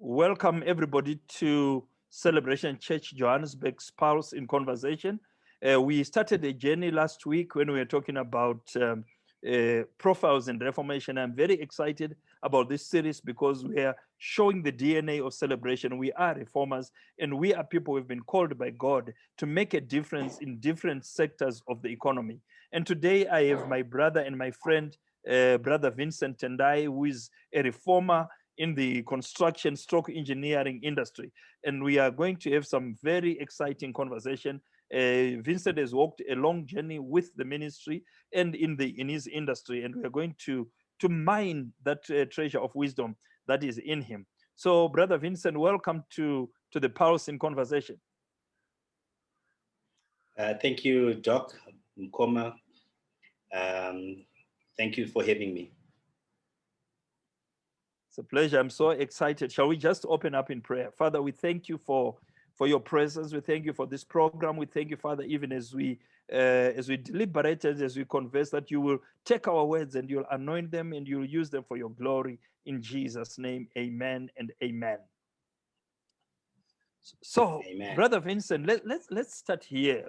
Welcome everybody to Celebration Church Johannesburg's Pulse in Conversation. We started a journey last week when we were talking about profiles in Reformation. I'm very excited about this series because we are showing the DNA of celebration. We are reformers and we are people who have been called by God to make a difference in different sectors of the economy. And today I have my brother and my friend, Brother Vincent Tendai, who is a reformer in the construction stroke engineering industry. And we are going to have some very exciting conversation. Vincent has walked a long journey with the ministry and in his industry, and we are going to mine that treasure of wisdom that is in him. So, Brother Vincent, welcome to the Pulse in Conversation. Thank you, Doc Mkoma. Thank you for having me. It's a pleasure. I'm so excited. Shall we just open up in prayer? Father, we thank you for your presence. We thank you for this program. We thank you, Father, even as we deliberated, as we converse, that you will take our words and you'll anoint them and you'll use them for your glory. In Jesus' name, amen and amen. So, amen. Brother Vincent, let's start here.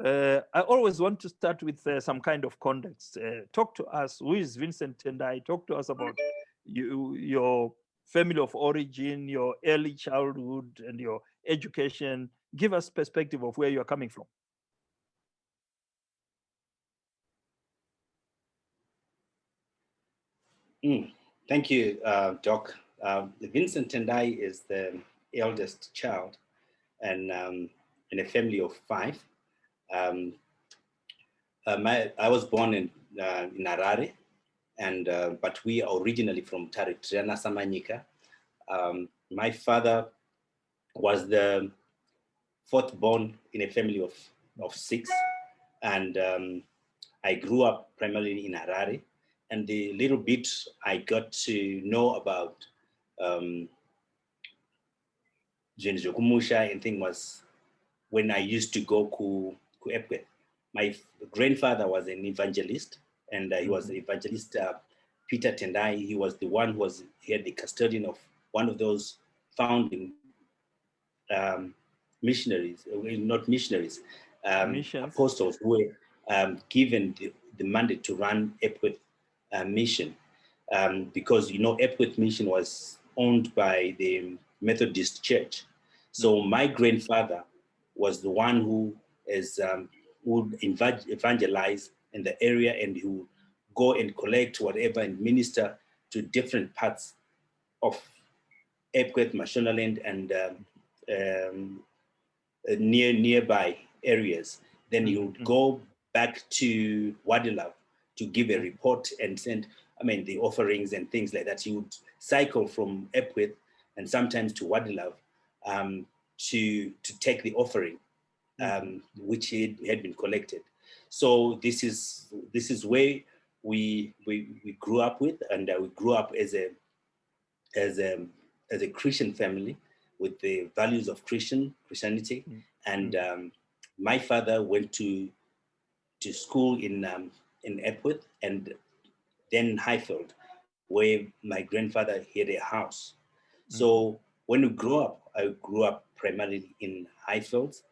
I always want to start with some kind of context. Talk to us. Who is Vincent Tendai? Talk to us about your family of origin, your early childhood, and your education. Give us perspective of where you are coming from. Thank you, Doc. Vincent Tendai is the eldest child, and in a family of 5. I was born in Harare, and but we are originally from Triana Samanyika. My father was the 4th born in a family of 6, and I grew up primarily in Harare. And the little bit I got to know about Kumusha and thing was when I used to go to Epworth. My grandfather was an evangelist, and he was the evangelist Peter Tendai. He was the one who had the custodian of one of those founding missionaries, not missionaries, apostles who were given the mandate to run Epworth mission, because Epworth mission was owned by the Methodist Church. So my grandfather was the one who would evangelize in the area, and he would go and collect whatever and minister to different parts of Epworth, Mashonaland, and nearby areas. Then he would go back to Wadilav to give a report and send, the offerings and things like that. He would cycle from Epworth and sometimes to Wadilav to take the offering, which had been collected. So this is where we grew up with, and we grew up as a Christian family with the values of Christianity. And my father went to school in Epworth and then Highfield, where my grandfather had a house. So when we grew up, I grew up primarily in Highfield,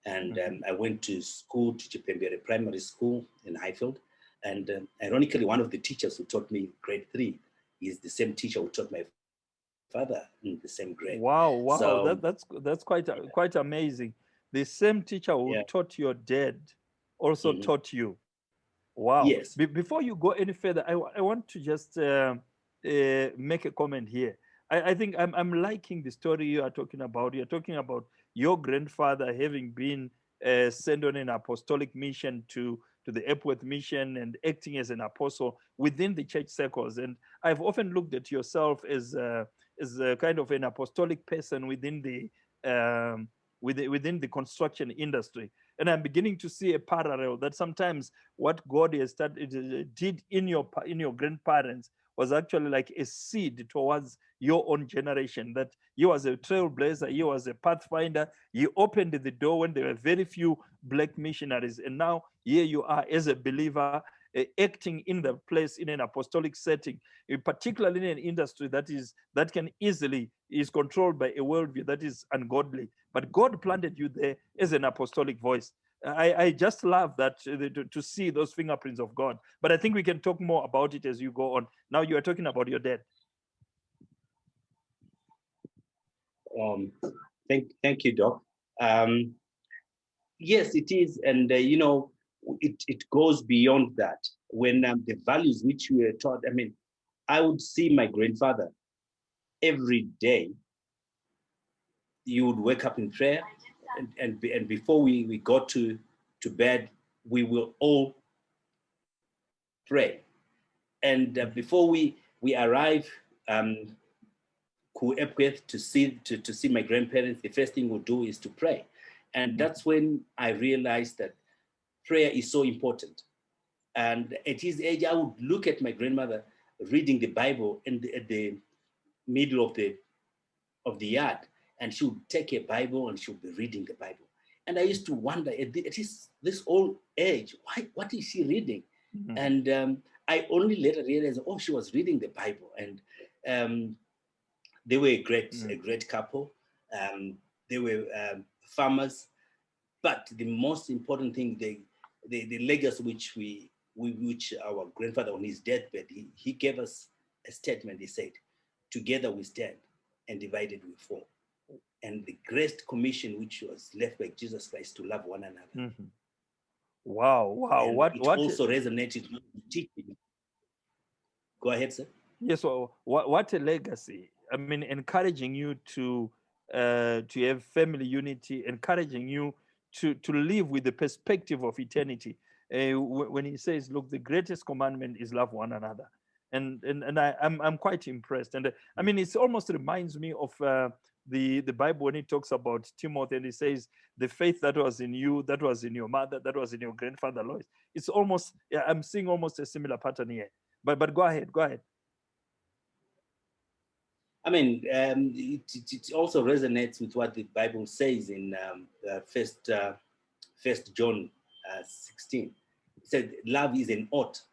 and I went to school, to Chipembere Primary School in Highfield. And ironically, one of the teachers who taught me grade 3 is the same teacher who taught my father in the same grade. Wow! So, that's quite amazing. The same teacher who taught your dad also taught you. Wow! Yes. Before you go any further, I want to just make a comment here. I think I'm liking the story you are talking about. You're talking about your grandfather having been sent on an apostolic mission to the Epworth mission and acting as an apostle within the church circles. And I've often looked at yourself as a kind of an apostolic person within the construction industry. And I'm beginning to see a parallel that sometimes what God has did in your grandparents was actually like a seed towards your own generation, that he was a trailblazer, he was a pathfinder, he opened the door when there were very few black missionaries. And now here you are as a believer, acting in the place in an apostolic setting, particularly in an industry that can easily is controlled by a worldview that is ungodly. But God planted you there as an apostolic voice. I just love that to see those fingerprints of God. But I think we can talk more about it as you go on. Now you are talking about your dad. Thank you, Doc. Yes, it is, and it goes beyond that. When the values which we were taught, I mean, I would see my grandfather every day. You would wake up in prayer, and before we got to bed, we will all pray. And before we arrive to see my grandparents, the first thing we'll do is to pray. And that's when I realized that prayer is so important. And at his age, I would look at my grandmother reading the Bible at the middle of the yard, and she would take a Bible and she would be reading the Bible. And I used to wonder at this old age, what is she reading? Mm-hmm. And I only later realized, oh, she was reading the Bible. And they were a great couple. They were farmers. But the most important thing, the legacy which our grandfather on his deathbed, he gave us a statement. He said, "Together we stand, and divided we fall." And the great commission which was left by Jesus Christ to love one another. Mm-hmm. Wow! And what also resonated with teaching. Go ahead, sir. Yes. So what a legacy! I mean, encouraging you to have family unity, encouraging you to live with the perspective of eternity. When he says, "Look, the greatest commandment is love one another," and I'm quite impressed. And I mean, it almost reminds me of the Bible when it talks about Timothy, and he says, "The faith that was in you, that was in your mother, that was in your grandfather Lois." It's almost, I'm seeing almost a similar pattern here. But go ahead. I mean, it also resonates with what the Bible says in First John 16. It said, "Love is an ought.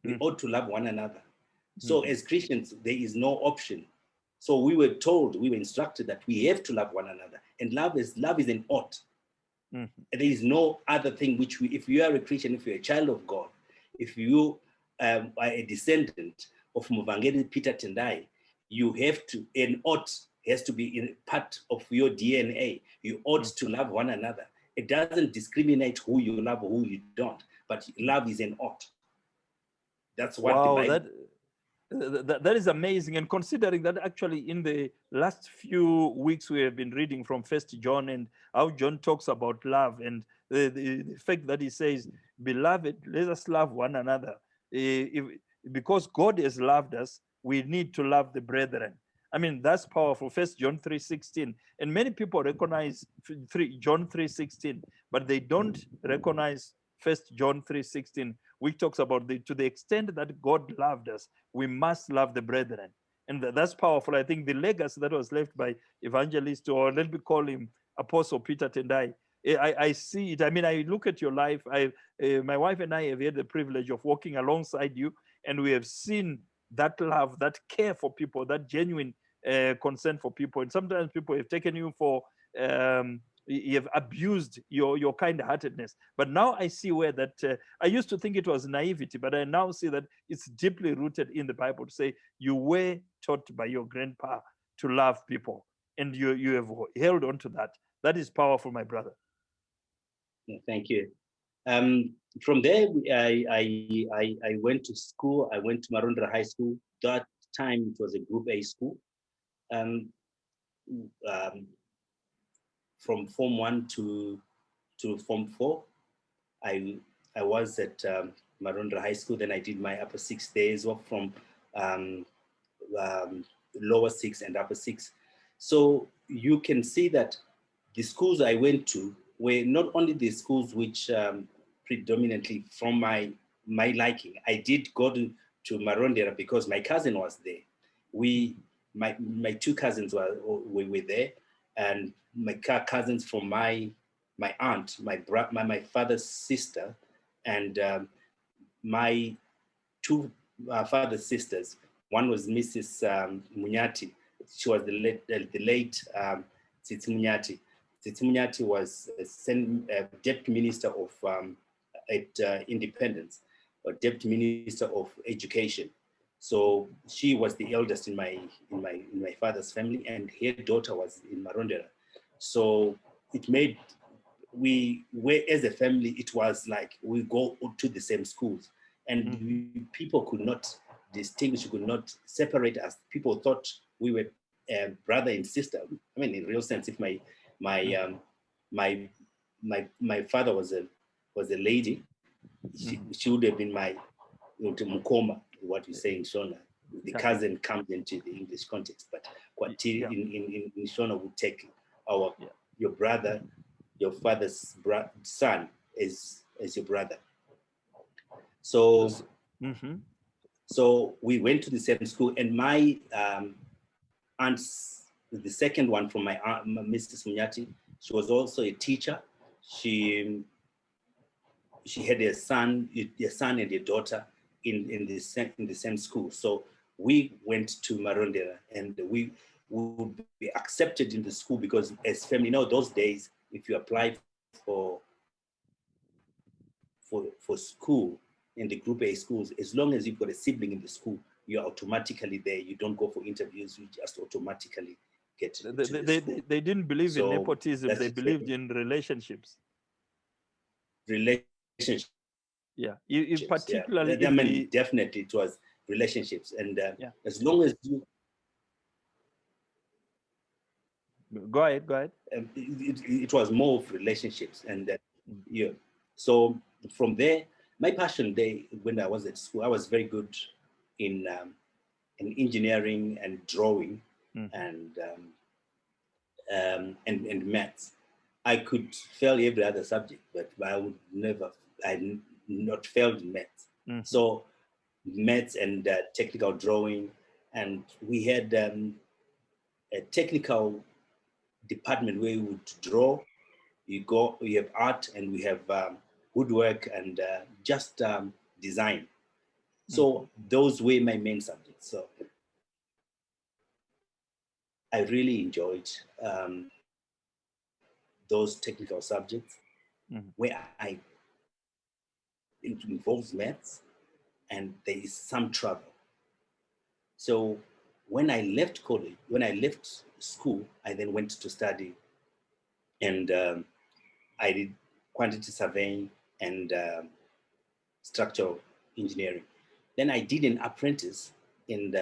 We ought to love one another." So as Christians, there is no option. So we were instructed that we have to love one another, and love is an ought. There is no other thing which if you are a Christian, if you're a child of God, if you are a descendant of Muvangeli Peter Tendai, you have to, an ought has to be in part of your DNA. You ought to love one another. It doesn't discriminate who you love or who you don't, but love is an ought. That's what the Bible. That is amazing. And considering that actually in the last few weeks we have been reading from First John and how John talks about love and the fact that he says, "Beloved, let us love one another. Because God has loved us, we need to love the brethren." I mean, that's powerful. First John 3:16. And many people recognize John 3:16, but they don't recognize First John 3:16, which talks about to the extent that God loved us, we must love the brethren. And that's powerful. I think the legacy that was left by evangelist, or let me call him Apostle Peter Tendai, I see it. I mean, I look at your life. My wife and I have had the privilege of walking alongside you, and we have seen that love, that care for people, that genuine concern for people. And sometimes people have taken you for you have abused your kind-heartedness. But now I see where that I used to think it was naivety, but I now see that it's deeply rooted in the Bible to say you were taught by your grandpa to love people, and you have held on to that. That is powerful, my brother. Thank you. From there, I went to school. I went to Marondra High School. That time it was a Group A school. From Form 1 to Form 4, I was at Marondra High School. Then I did my upper 6 days off from lower 6 and upper 6. So you can see that the schools I went to were not only the schools which predominantly from my liking. I did go to Marondera because my cousin was there. My two cousins were there, and my cousins from my aunt, my father's sister, and my two father's sisters, one was Mrs. Munyati. She was the late Tsitsi Munyati. Tsitsi Munyati was a deputy minister of Independence, or deputy minister of education. So she was the eldest in my father's family, and her daughter was in Marondera. So it made, we were, as a family, it was like we go to the same schools, and people could not distinguish, could not separate us. People thought we were brother and sister. I mean, in real sense, if my father was a lady, she would have been my Mukoma, what we say in Shona. The cousin comes into the English context, but in Shona would take your brother, your father's son as your brother. So so we went to the same school, and my aunt's, the second one from my aunt, Mrs. Munyati, she was also a teacher. She had a son and a daughter in the same school. So we went to Marondera, and we would be accepted in the school because, as family, those days, if you apply for school in the Group A schools, as long as you've got a sibling in the school, you're automatically there. You don't go for interviews. You just automatically get to the school. They didn't believe in nepotism. They believed in relationships. Relationships. Yeah, particularly. Yeah. I mean, definitely it was relationships, and as long as you go ahead. It was more of relationships, and so from there, my passion when I was at school, I was very good in engineering and drawing and maths. I could fail every other subject, but I not failed in maths. So maths and technical drawing, and we had a technical department where we would draw. You have art, and we have woodwork and just design. So those were my main subjects. So I really enjoyed those technical subjects where it involves maths and there is some trouble. So when I left school, I then went to study, and I did quantity surveying and structural engineering. Then I did an apprentice in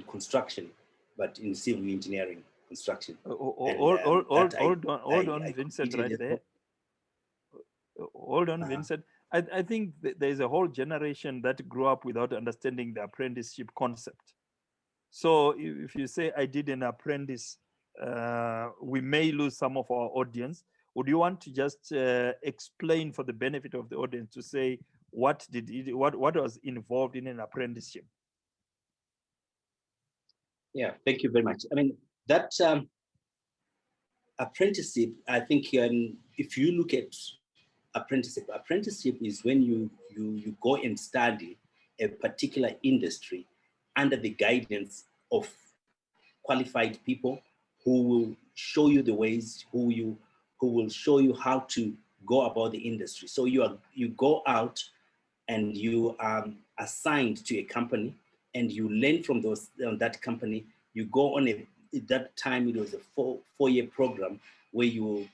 construction, but in civil engineering construction. Hold on, Vincent, right there. Hold on, Vincent. I think there's a whole generation that grew up without understanding the apprenticeship concept. So if you say I did an apprentice, we may lose some of our audience. Would you want to just explain for the benefit of the audience to say what was involved in an apprenticeship? Yeah, thank you very much. I mean, that apprenticeship, I think if you look at apprenticeship is when you go and study a particular industry under the guidance of qualified people who will show you the ways, who will show you how to go about the industry. So you go out and you are assigned to a company, and you learn from that company. You go on at that time it was a four-year program where you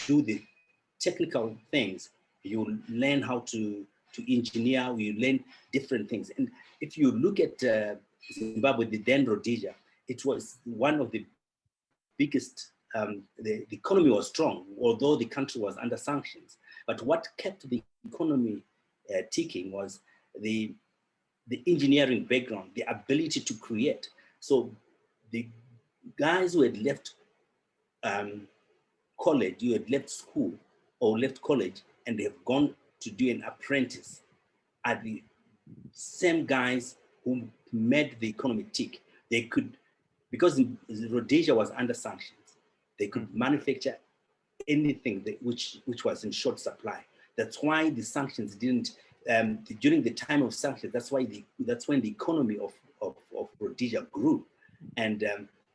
do the technical things. You learn how to engineer. You learn different things. And if you look at Zimbabwe, the then Rhodesia, it was one of the biggest. The economy was strong, although the country was under sanctions. But what kept the economy ticking was the engineering background, the ability to create. So the guys who had left college, you had left school or left college, and they have gone to do an apprentice, are the same guys who made the economy tick. They could, because Rhodesia was under sanctions, they could manufacture anything which was in short supply. That's why the sanctions didn't, during the time of sanctions, that's when the economy of Rhodesia grew. And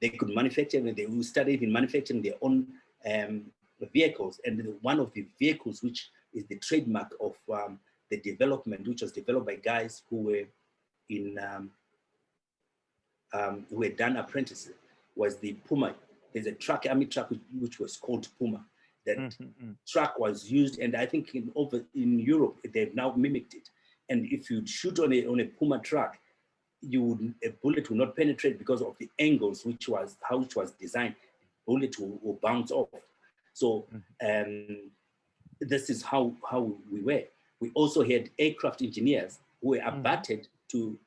they could manufacture, and they started even manufacturing their own vehicles. And one of the vehicles, which is the trademark of the development, which was developed by guys who were who had done apprentices, was the Puma. There's a truck, army truck, which was called Puma. That truck was used, and I think in Europe they've now mimicked it. And if you shoot on a Puma truck, a bullet will not penetrate because of the angles, how it was designed. The bullet will bounce off. So this is how we were. We also had aircraft engineers who were abetted to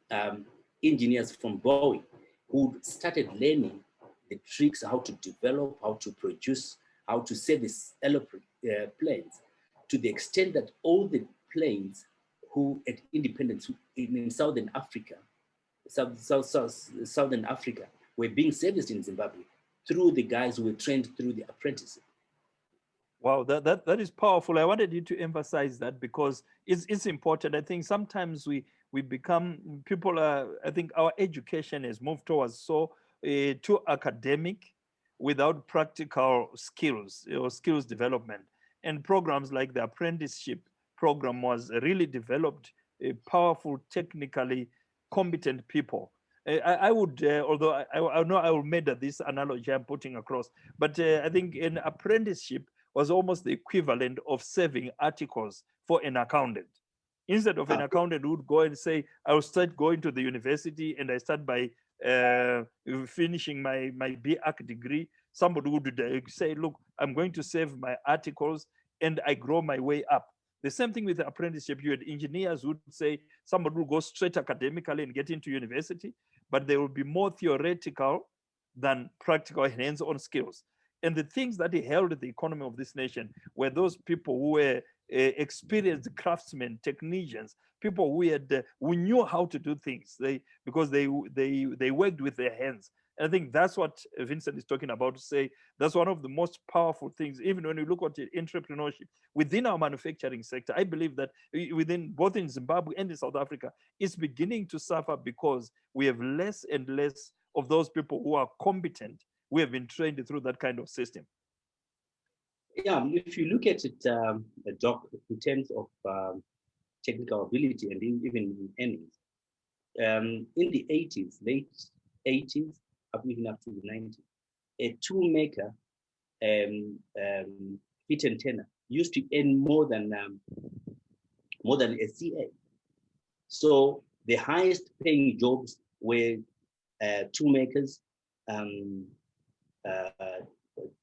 engineers from Boeing, who started learning the tricks, how to develop, how to produce, how to service planes, to the extent that all the planes who at independence in Southern Africa, Southern Africa, were being serviced in Zimbabwe through the guys who were trained through the apprenticeship. Wow, that is powerful. I wanted you to emphasize that because it's important. I think sometimes we become people. I think our education has moved towards too academic, without practical skills or skills development. And programs like the apprenticeship program was really developed powerful, technically competent people. I would, although I know I will made this analogy I'm putting across, but I think an apprenticeship was almost the equivalent of serving articles for an accountant. Instead of an accountant who would go and say, I will start going to the university and I start by finishing my BAc degree, somebody would say, look, I'm going to save my articles and I grow my way up. The same thing with the apprenticeship. You had engineers who would say somebody will go straight academically and get into university, but they will be more theoretical than practical hands-on skills. And the things that held the economy of this nation were those people who were experienced craftsmen, technicians, people who knew how to do things because they worked with their hands. And I think that's what Vincent is talking about, to say that's one of the most powerful things, even when you look at entrepreneurship within our manufacturing sector. I believe that within both in Zimbabwe and in South Africa, it's beginning to suffer because we have less and less of those people who are competent. We have been trained through that kind of system. Yeah, if you look at it, Doc, in terms of technical ability and even earnings, in the 80s, late 80s, up even up to the 90s, a toolmaker, fit and tenor, used to earn more than a CA. So the highest paying jobs were toolmakers,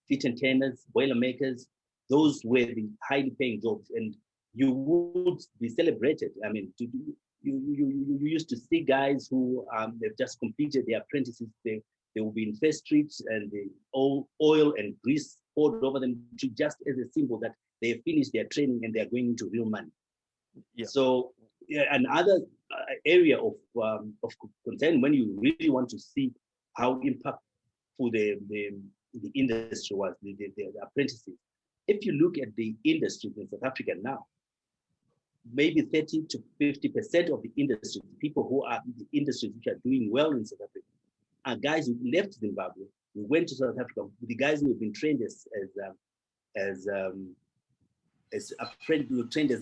fit and tenors, boiler makers. Those were the highly paying jobs, and you would be celebrated. I mean, you used to see guys who they've just completed their apprentices. They will be in first streets, and the oil and grease poured over them, just as a symbol that they have finished their training and they are going into real money. Yeah. So another area of concern, when you really want to see how impactful the industry was, the apprentices. If you look at the industry in South Africa now, maybe 30 to 50% of the industry, people who are in the industries which are doing well in South Africa, are guys who left Zimbabwe, who went to South Africa, the guys who have been trained as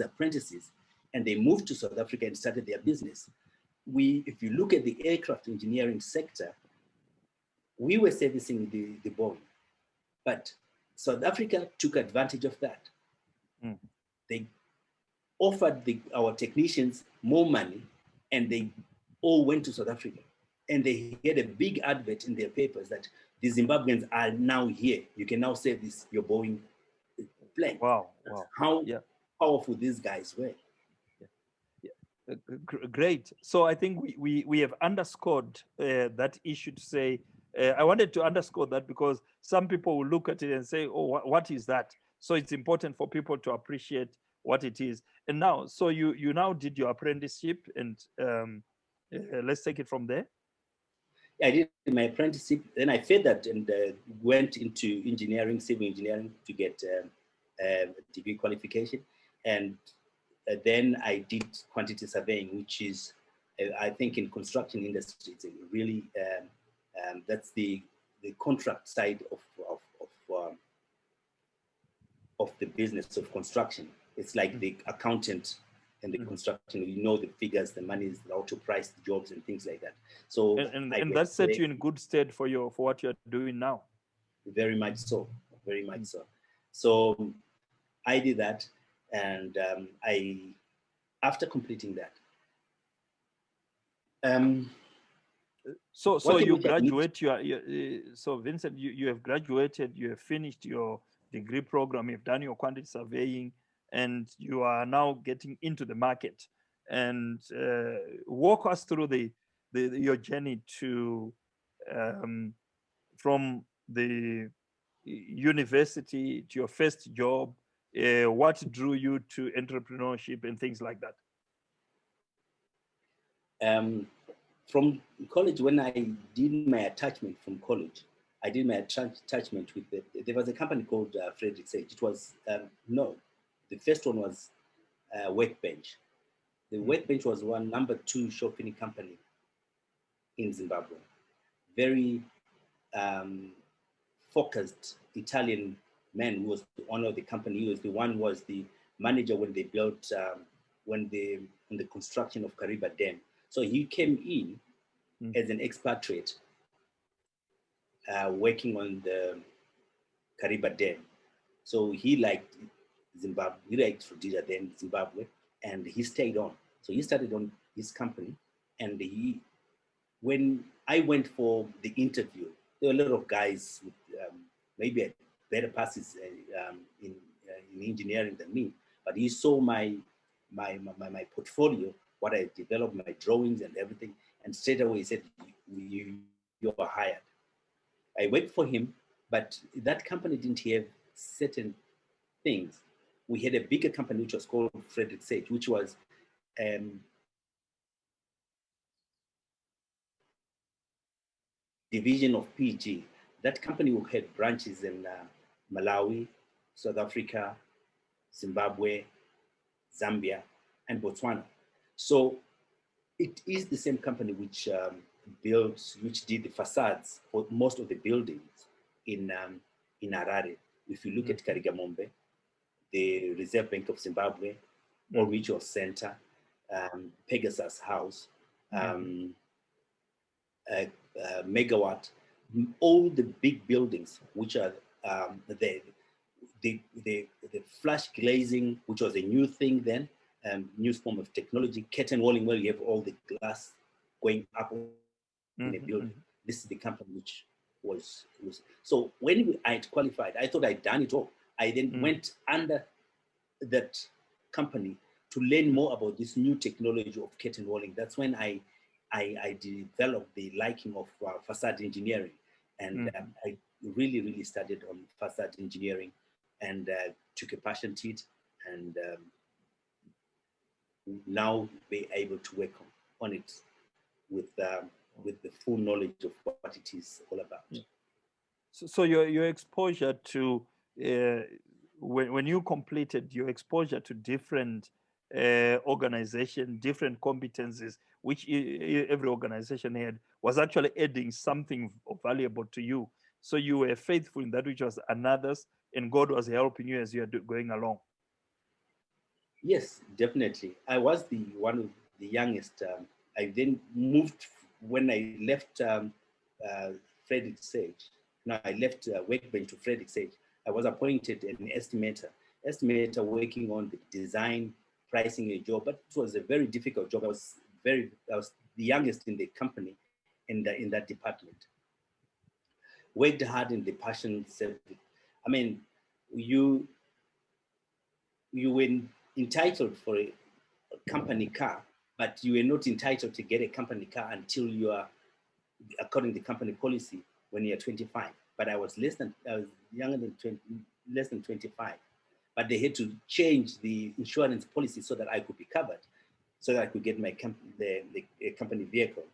apprentices, and they moved to South Africa and started their business. If you look at the aircraft engineering sector, we were servicing the Boeing, but South Africa took advantage of that. They offered our technicians more money, and they all went to South Africa. And they had a big advert in their papers that the Zimbabweans are now here. You can now service your Boeing plane. Wow. How powerful these guys were. Great. So I think we have underscored that issue to say, I wanted to underscore that because some people will look at it and say, oh, what is that? So it's important for people to appreciate what it is. And now, so you now did your apprenticeship, and let's take it from there. I did my apprenticeship, then I furthered and went into engineering, civil engineering, to get a degree qualification. And then I did quantity surveying, which is, I think in construction industry, it's a really, that's the contract side of the business of construction. It's like the accountant and the construction, you know the figures, the monies, how to price the jobs and things like that. So and that set you in good stead for what you're doing now. Very much so, very much so. So I did that, and after completing that, so you graduate. So Vincent, you have graduated. You have finished your degree program. You've done your quantity surveying, and you are now getting into the market. And walk us through your journey to from the university to your first job. What drew you to entrepreneurship and things like that? From college, when I did my attachment from college, I did my attachment with there was a company called Frederick Sage. It was, no, the first one was Workbench. The Workbench was number 2 shopping company in Zimbabwe. Very focused Italian man who was the owner of the company. He was the one who was the manager when they built, on the construction of Kariba Dam. So he came in as an expatriate working on the Kariba Dam. So he liked Zimbabwe, he liked Rhodesia, then Zimbabwe, and he stayed on. So he started on his company, and when I went for the interview, there were a lot of guys with maybe a better passes in engineering than me, but he saw my portfolio, what I developed, my drawings and everything, and straight away he said, you are hired. I worked for him, but that company didn't have certain things. We had a bigger company which was called Frederick Sage, which was division of PG. That company had branches in Malawi, South Africa, Zimbabwe, Zambia, and Botswana. So it is the same company which which did the facades for most of the buildings in Harare. If you look at Karigamombe, the Reserve Bank of Zimbabwe, Old Mutual Center, Pegasus House, Megawatt, all the big buildings, which are the flash glazing, which was a new thing then, new form of technology, curtain walling, where you have all the glass going up in a building. This is the company which was. So when I qualified, I thought I'd done it all. I then went under that company to learn more about this new technology of curtain walling. That's when I developed the liking of facade engineering, and I really studied on facade engineering, and took a passion to it, and now be able to work on it with the full knowledge of what it is all about. So your exposure to when you completed your exposure to different organization, different competencies, which every organization had, was actually adding something valuable to you. So you were faithful in that which was another's, and God was helping you as you are going along. Yes, definitely. I was one of the youngest. I then moved when I left Frederick Sage. Now I left Workbench to Frederick Sage. I was appointed an estimator working on the design, pricing a job, but it was a very difficult job. I was the youngest in the company in that department. Worked hard in the passion service. I mean, you were entitled for a company car, but you were not entitled to get a company car until you are, according to company policy, when you're 25. But I was younger than 20, less than 25. But they had to change the insurance policy so that I could be covered, so that I could get my company vehicle.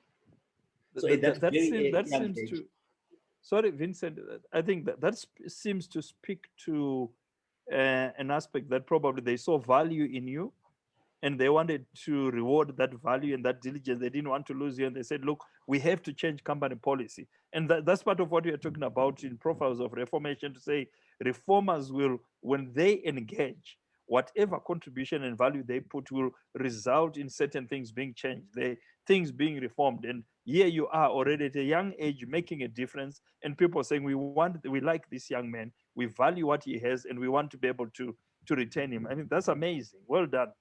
So that seems to. Sorry, Vincent. I think that seems to speak to an aspect that probably they saw value in you, and they wanted to reward that value and that diligence. They didn't want to lose you, and they said, look, we have to change company policy. And that's part of what we are talking about in Profiles of Reformation, to say reformers will, when they engage, whatever contribution and value they put will result in certain things being changed, things being reformed. And here you are already at a young age making a difference, and people are saying, we like this young man, we value what he has, and we want to be able to retain him. I mean, that's amazing. Well done.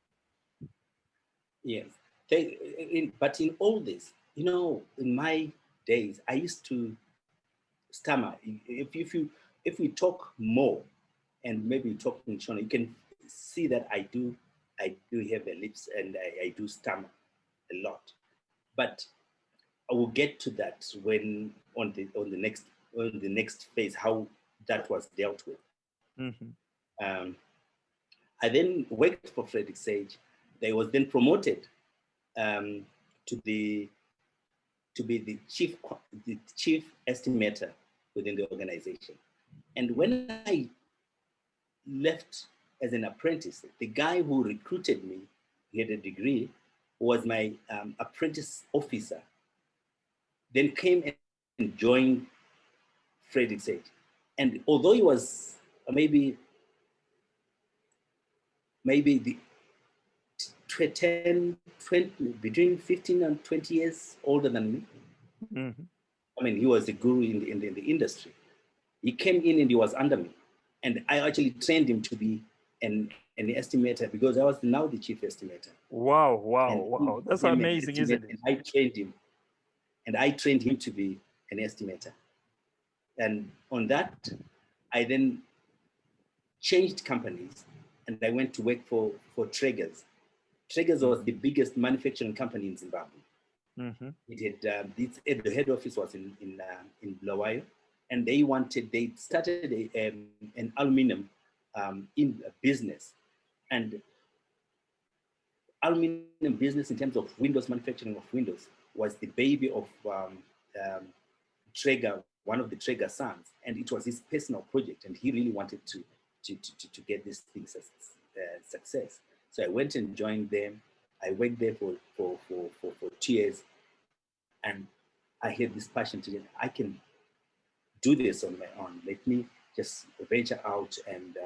Yes. But in all this, you know, in my days, I used to stammer. If we talk more, and maybe talking Shona, you can see that I do have the lips, and I do stammer a lot. But I will get to that when on the next phase, how that was dealt with. Mm-hmm. I then worked for Frederick Sage. I was then promoted to be the chief estimator within the organization. And when I left as an apprentice, the guy who recruited me, he had a degree, was my apprentice officer, then came and joined Frederick Sage. And although he was maybe the 10, 20, between 15 and 20 years older than me. Mm-hmm. I mean, he was a guru in the industry. He came in and he was under me. And I actually trained him to be an estimator, because I was now the chief estimator. Wow. That's amazing, isn't it? And I trained him to be an estimator. And on that, I then changed companies, and I went to work for Traegers. Traegers was the biggest manufacturing company in Zimbabwe. Mm-hmm. It had the head office was in Bulawayo, and they started an aluminum in business, and aluminum business in terms of windows, manufacturing of windows, was the baby of Traeger, one of the Traeger sons, and it was his personal project, and he really wanted to get this thing success. So I went and joined them. I worked there for 2 years, and I had this passion to get, I can do this on my own. Let me just venture out and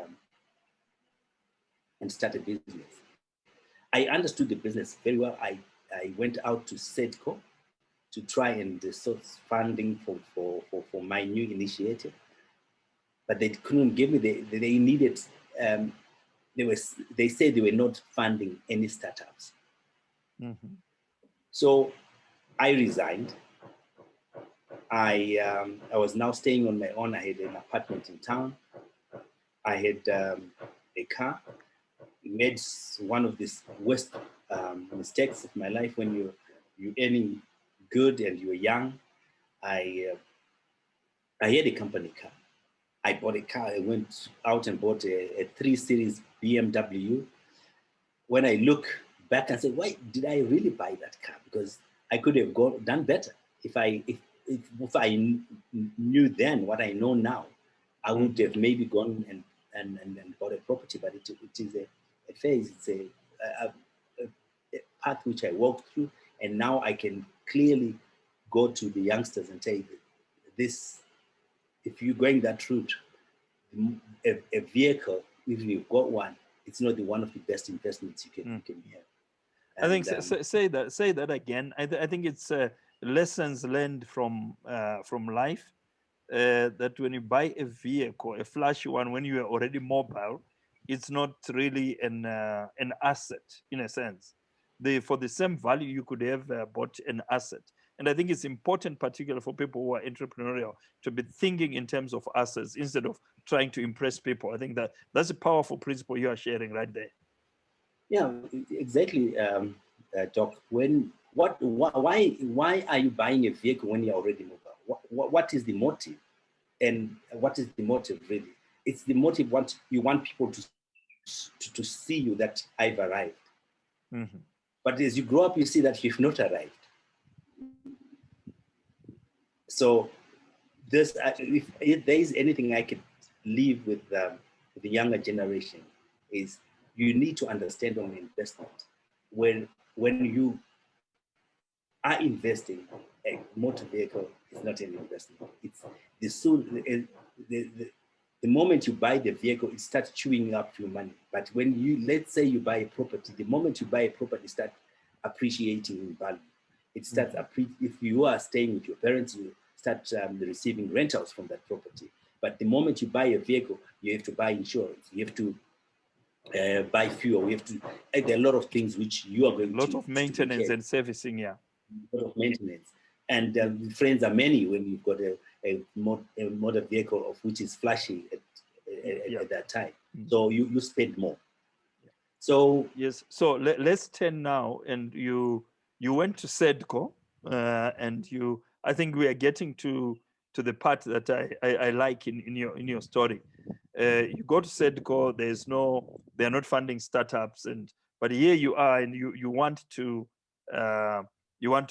start a business. I understood the business very well. I went out to SEDCO to try and source funding for my new initiative, but they couldn't give me. They needed. They said they were not funding any startups. Mm-hmm. So I resigned. I was now staying on my own. I had an apartment in town. I had a car. Made one of these worst mistakes of my life when you're earning good and you're young. I had a company car. I bought a car. I went out and bought a 3 Series BMW. When I look back and say, why did I really buy that car? Because I could have done better. If I knew then what I know now, I would have maybe gone and bought a property. But it is a phase. It's a path which I walked through, and now I can clearly go to the youngsters and say, this, if you're going that route, a vehicle, if you've got one, it's not one of the best investments you can have. And I think say that again. I think it's lessons learned from life. That when you buy a vehicle, a flashy one, when you are already mobile, it's not really an asset in a sense. For the same value, you could have bought an asset. And I think it's important, particularly for people who are entrepreneurial, to be thinking in terms of assets instead of trying to impress people. I think that's a powerful principle you are sharing right there. Yeah, exactly, Doc. Why are you buying a vehicle when you're already mobile? What is the motive? And what is the motive really? It's the motive you want people to see you that I've arrived. Mm-hmm. But as you grow up, you see that you've not arrived. So if there is anything I could leave with the younger generation is you need to understand on investment. When you are investing, a motor vehicle is not an investment. It's the moment you buy the vehicle, it starts chewing up your money. But when let's say you buy a property, the moment you buy a property, it starts appreciating in value. It starts, if you are staying with your parents, you start receiving rentals from that property. But the moment you buy a vehicle, you have to buy insurance. You have to buy fuel. You have to, there are a lot of things which you are going to. A lot of maintenance and servicing, yeah. A lot of maintenance. And friends are many when you've got a motor vehicle of which is flashy at that time. So you spend more. So yes. So let's turn now, and you went to SEDCO, and I think we are getting to the part that I like in your story. You go to SEDCO. They're not funding startups, but here you are, and you want to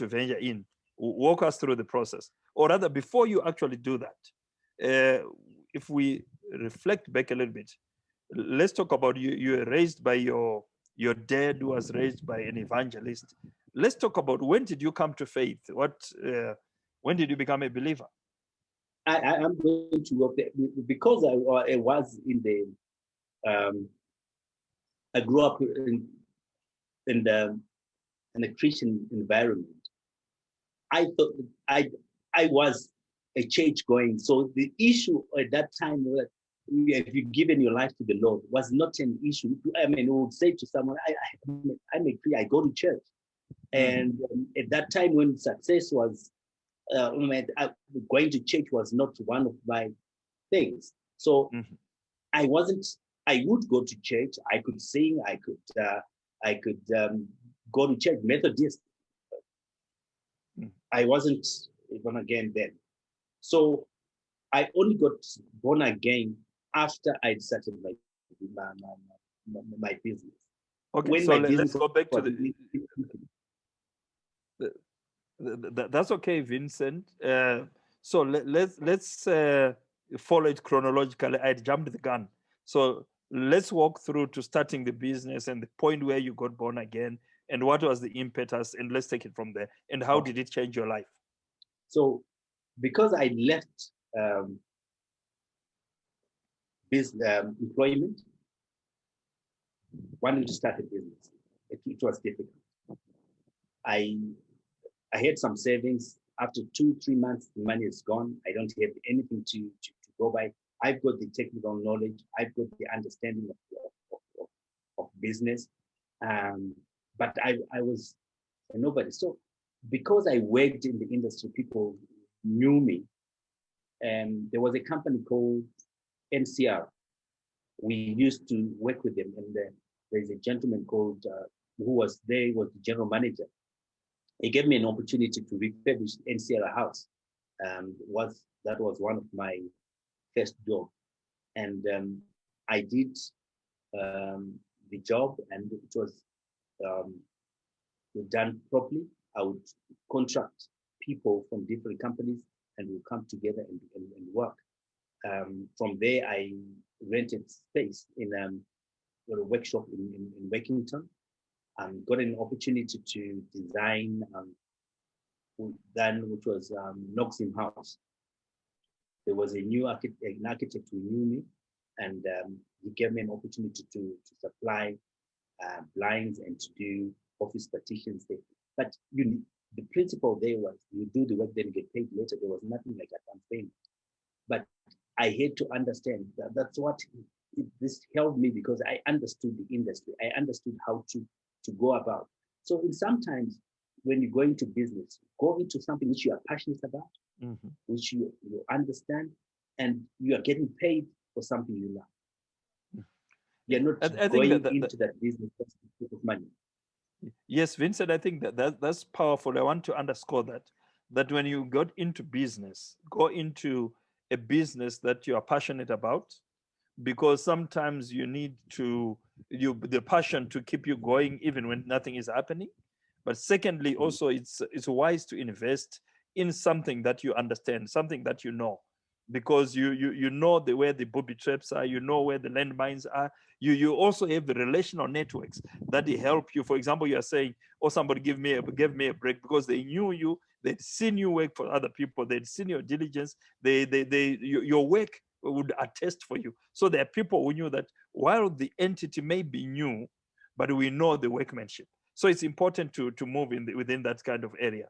venture in. Walk us through the process, or rather, before you actually do that, if we reflect back a little bit, let's talk about you were raised by your dad, who was raised by an evangelist. Let's talk about, when did you come to faith? When did you become a believer? I'm going to work there because I was in the I grew up in a Christian environment. I thought I was a church going. So the issue at that time, if you've given your life to the Lord, was not an issue. I mean, we would say to someone, I'm a Christian, I go to church. And at that time when success was, going to church was not one of my things. So I would go to church. I could sing. I could go to church, Methodist. I wasn't born again then. So I only got born again after I started my business. Okay, when so let's go back to that's okay, Vincent. So let's follow it chronologically. I jumped the gun. So let's walk through to starting the business and the point where you got born again, and what was the impetus, and let's take it from there. And how did it change your life? So because I left employment, wanting to start a business, it was difficult. I had some savings. After 2-3 months, the money is gone. I don't have anything to go by. I've got the technical knowledge. I've got the understanding of business. But I was a nobody. So because I worked in the industry, people knew me. And there was a company called NCR. We used to work with them. And there's a gentleman called, who was the general manager. He gave me an opportunity to refurbish NCR house. That was one of my first job. And I did the job, and it was done properly. I would contract people from different companies, and we'll come together and work. From there, I rented space in a workshop in Wakington. Got an opportunity to design which was Noxim House. There was an architect who knew me, and he gave me an opportunity to supply blinds and to do office partitions there. But the principle there was you do the work, then get paid later. There was nothing like advance payment. But I had to understand that's what this helped me, because I understood the industry. I understood how to go about. So sometimes when you go into business, go into something which you are passionate about, which you understand, and you are getting paid for something you love. You're not going into that business just for money. Yes, Vincent, I think that's powerful. I want to underscore that when you got into business, go into a business that you are passionate about, because sometimes you need the passion to keep you going even when nothing is happening. But secondly, also it's wise to invest in something that you understand, something that you know. because you know where the booby traps are, you know where the landmines are. You also have the relational networks that help you. For example, you are saying, "Oh, somebody give me a break," because they knew you, they'd seen you work for other people, they'd seen your diligence, your work would attest for you. So there are people who knew that while the entity may be new, but we know the workmanship. So it's important to move within that kind of area.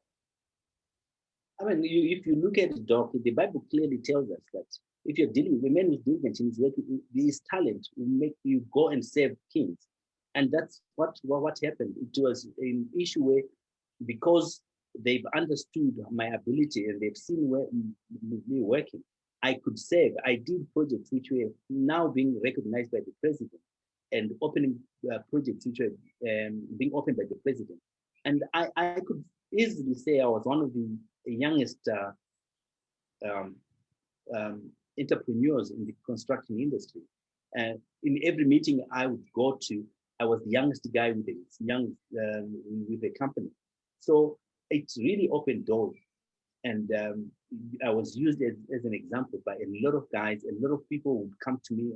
I mean, if you look at the Doc, the Bible clearly tells us that if you're dealing with a man who's diligent in his work, his talent will make you go and save kings. And that's what happened. It was an issue where, because they've understood my ability and they've seen me working, I could save. I did projects which were now being recognized by the president, and opening projects which were being opened by the president. And I could easily say I was one of the youngest um, entrepreneurs in the construction industry. And in every meeting I would go to, I was the youngest guy with the company. So it really opened doors. And I was used as an example by a lot of guys. A lot of people would come to me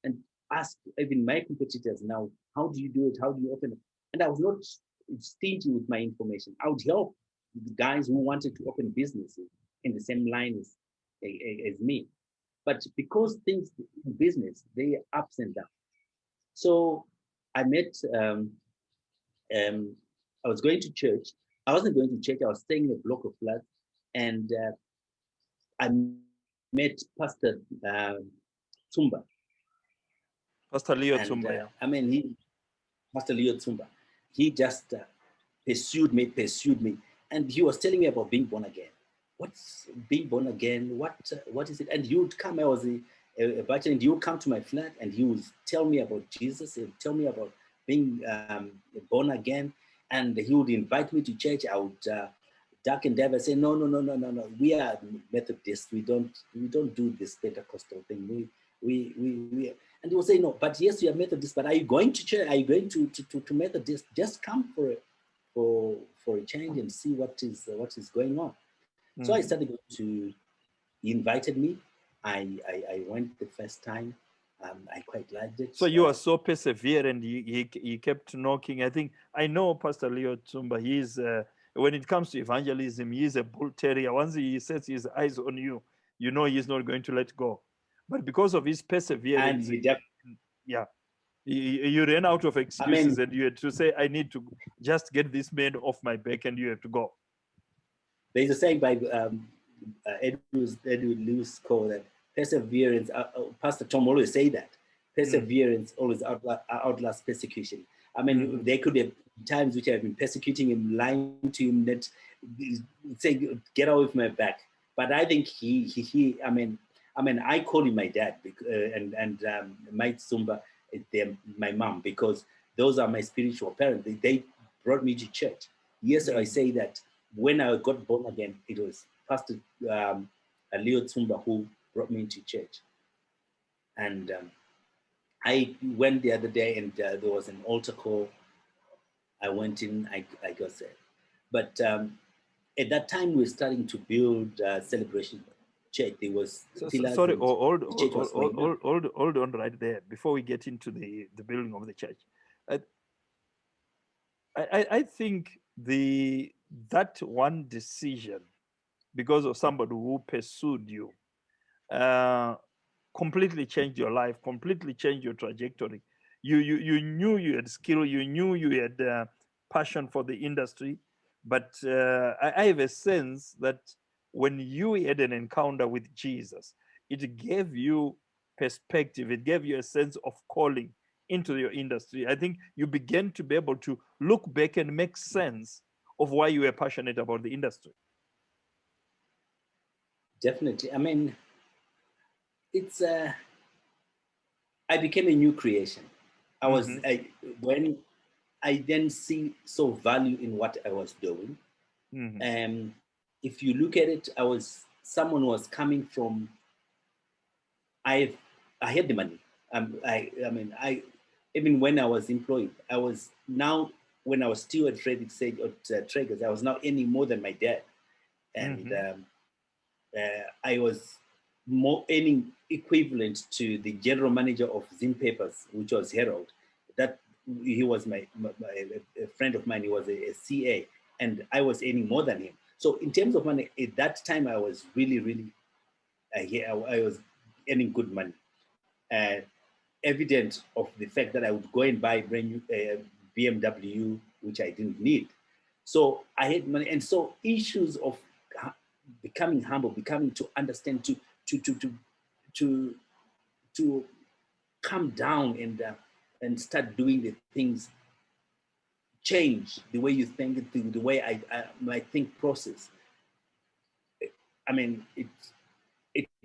and ask, even my competitors now, how do you do it? How do you open it? And I was not stingy with my information. I would help the guys who wanted to open businesses in the same line as me. But because things in business, they are ups and downs. So I met, I was going to church. I wasn't going to church. I was staying in a block of flats. And I met Pastor Tsumba. Pastor Leo Tsumba, yeah. I mean, Pastor Leo Tsumba, he just pursued me. And he was telling me about being born again. What's being born again? What is it? And he would come, I was a bachelor, and he would come to my flat and he would tell me about Jesus and tell me about being born again. And he would invite me to church. I would duck and dive and say, no. We are Methodists. We don't do this Pentecostal thing. We and he would say, no, but yes, you are Methodist, but are you going to church? Are you going to Methodist? Just come for a change and see what is going on. So I started going to, he invited me. I went the first time. I quite liked it. So you are so perseverant. He kept knocking. I think I know Pastor Leo Tsumba. He's when it comes to evangelism, he's a bull terrier. Once he sets his eyes on you, you know he's not going to let go. But because of his perseverance, you ran out of excuses, and you had to say, I need to just get this man off my back, and you have to go. There's a saying by Edward Lewis called that perseverance. Pastor Tom always say that perseverance always outlasts persecution. I mean, there could have times which I've been persecuting him, lying to him, that say, get out of my back. But I think I mean, I call him my dad, and my Tsumba, my mom, because those are my spiritual parents. They brought me to church. Yes, I say that when I got born again, it was Pastor Leo Tsumba who brought me into church. And I went the other day, and there was an altar call. I went in, I got saved. But at that time, we were starting to build Celebration Church. There was sorry, hold on right there before we get into the building of the church. I think that one decision, because of somebody who pursued you, completely changed your life, completely changed your trajectory. You knew you had skill, you knew you had passion for the industry, but I have a sense that when you had an encounter with Jesus, it gave you perspective, it gave you a sense of calling into your industry. I think you began to be able to look back and make sense of why you were passionate about the industry. Definitely. I mean, it's I became a new creation. I was when I then saw value in what I was doing. If you look at it, someone was coming from. I had the money. I mean, even when I was employed, when I was still at Frederick Sage at Traegers, I was now earning more than my dad, and I was more earning equivalent to the general manager of Zim Papers, which was Harold. That he was a friend of mine. He was a CA, and I was earning more than him. So in terms of money, at that time, I was really, I was earning good money. Evident of the fact that I would go and buy a brand new BMW, which I didn't need. So I had money, and so issues of becoming humble, becoming to understand, to come down and start doing the things, change the way you think, the way my think process. I mean, it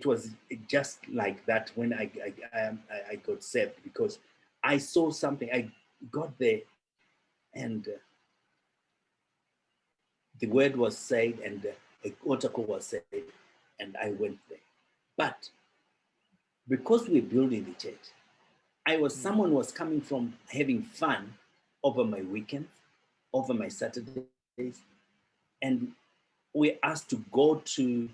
was just like that when I got saved, because I saw something. I got there, and the word was said, and a altar call was said, and I went there. But because we're building the church, someone was coming from having fun over my weekends, over my Saturdays, and we're asked to go to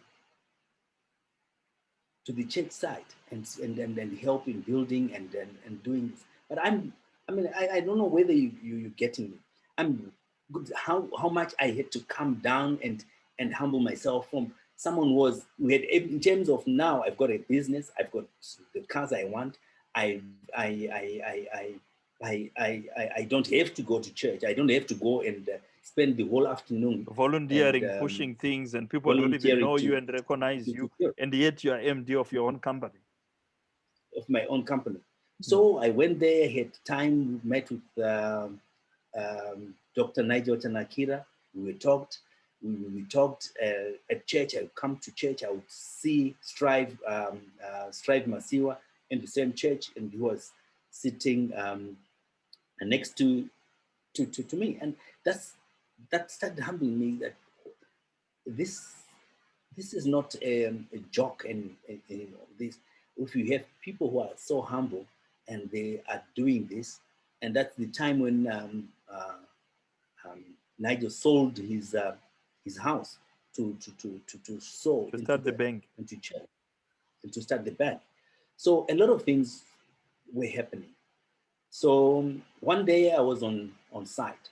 the church site and help in building and doing this. But I don't know whether you're getting me. I'm good. How much I had to come down and humble myself from someone we had, in terms of now I've got a business, I've got the cars I want. I don't have to go to church. I don't have to go and spend the whole afternoon volunteering, pushing things, and people don't even know you and recognize you, and yet you are MD of your own company. Of my own company. So I went there, had time, met with Dr. Nigel Tanakira. We talked at church. I would come to church. I would see Strive Masiwa in the same church, and he was sitting next to me, and that started humbling me that this is not a joke, and this. If you have people who are so humble and they are doing this, and that's the time when Nigel sold his house to start the bank, into church, and to start the bank. So a lot of things were happening. So one day I was on site,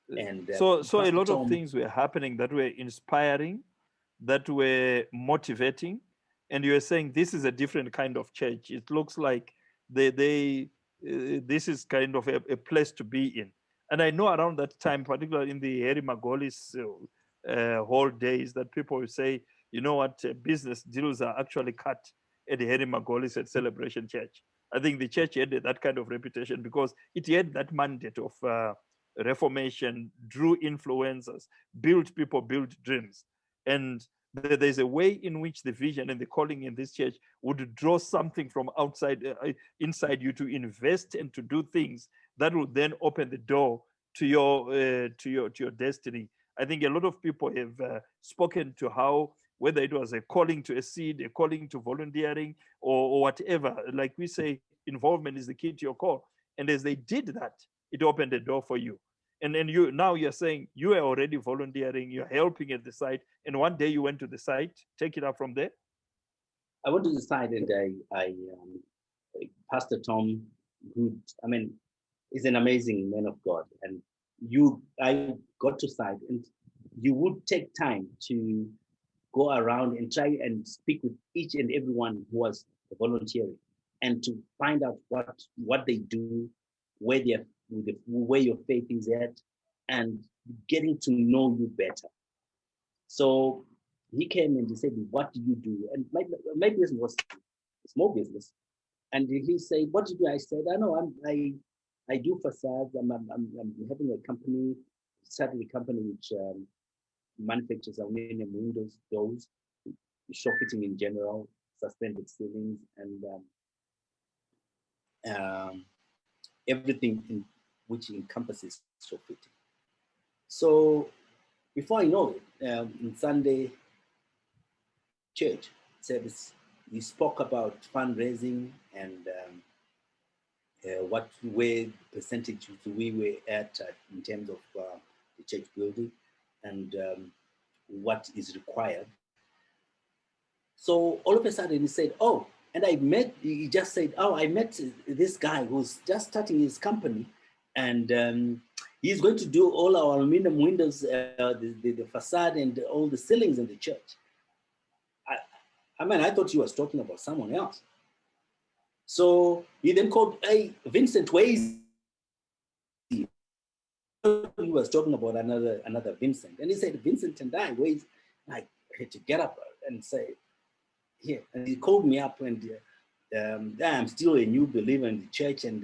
and so a lot of things were happening that were inspiring, that were motivating, and you were saying this is a different kind of church. It looks like this is kind of a place to be in. And I know around that time, particularly in the Harry Magolis whole days, that people will say, you know what, business deals are actually cut at the Harry Magolis at Celebration Church. I think the church had that kind of reputation because it had that mandate of Reformation, drew influencers, built people, built dreams. And there's a way in which the vision and the calling in this church would draw something from outside, inside you, to invest and to do things that will then open the door to your destiny. I think a lot of people have spoken to how, whether it was a calling to a seed, a calling to volunteering, or whatever. Like we say, involvement is the key to your call. And as they did that, it opened the door for you. And then you're saying you are already volunteering, you're helping at the site, and one day you went to the site. Take it up from there. I went to the site, and Pastor Tom, who, I mean, is an amazing man of God. And I got to site, and you would take time to go around and try and speak with each and everyone who was volunteering, and to find out what they do, where your faith is at, and getting to know you better. So he came and he said, "What do you do?" And my business was a small business, and he said, "What do you do?" I said, "I know, I do facades. I'm having a company, started a company which manufactures aluminum windows, doors, shop fitting in general, suspended ceilings, and everything which encompasses shop fitting." So before I know it, in Sunday church service, we spoke about fundraising and where percentage we were at in terms of the church building, and what is required. So all of a sudden he said, oh, and he just said, oh, I met this guy who's just starting his company, and he's going to do all our aluminum windows, the facade and all the ceilings in the church. I mean, I thought he was talking about someone else. So he then called, hey, Vincent, where is he? He was talking about another Vincent. And he said, Vincent Tendai, where is he? I had to get up and say, here. And he called me up, and I'm still a new believer in the church, and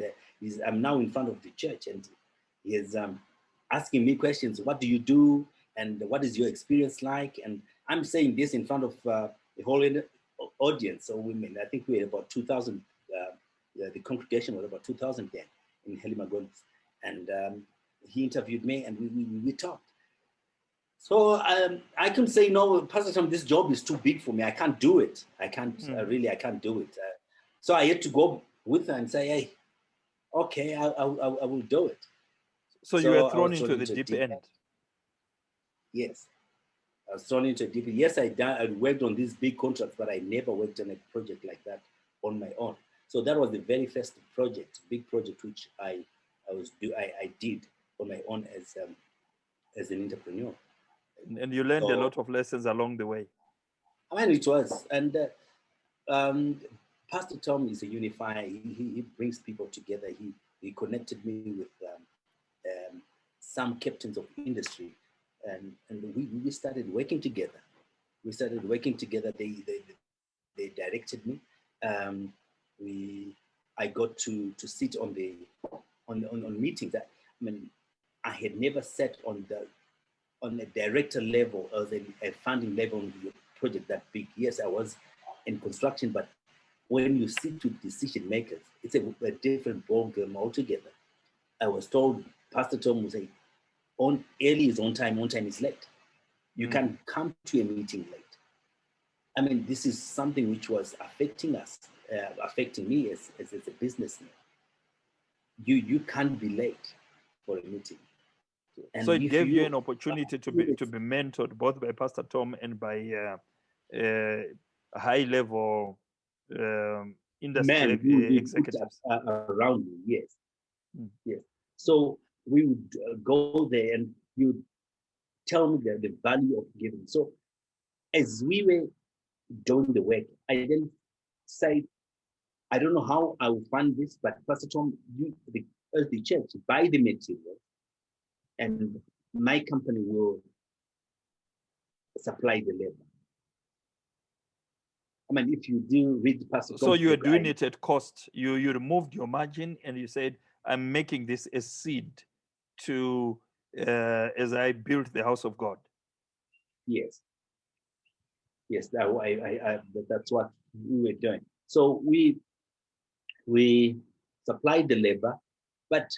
I'm now in front of the church, and he is asking me questions. What do you do? And what is your experience like? And I'm saying this in front of the whole audience. So women, I think we had about 2,000. The congregation was about 2,000 then in Helimagonis. And he interviewed me, and we talked. So I can say, no, Pastor Tom, this job is too big for me. I can't do it. I can't, I can't do it. So I had to go with her and say, hey, okay, I will do it. So you were thrown into the deep end. Yes. I was thrown into a deep end. Yes, I worked on these big contracts, but I never worked on a project like that on my own. So that was the very first project, big project, which I did on my own as an entrepreneur. And you learned a lot of lessons along the way. I mean, it was. And Pastor Tom is a unifier. He brings people together. He connected me with some captains of industry. And we started working together. They directed me. I got to sit on meetings. I mean, I had never sat on a director level or a funding level on the project that big. Yes, I was in construction, but when you sit with decision makers, it's a different ballgame altogether. I was told, Pastor Tom would say, early is on time is late. You can come to a meeting late. I mean, this is something which was affecting us, affecting me as a businessman. You can't be late for a meeting. And so it gave you an opportunity to be mentored both by Pastor Tom and by high-level industry executives around me. Yes, yes. So we would go there, and you would tell me the value of giving. So as we were doing the work, I then said, I don't know how I will fund this, but Pastor Tom, as the church, buy the material, and my company will supply the labor. I mean, if you do read Pastor Tom. So you are doing it at cost. You removed your margin, and you said, I'm making this a seed to as I build the house of God. Yes. Yes, that's what we were doing. So we supplied the labor, but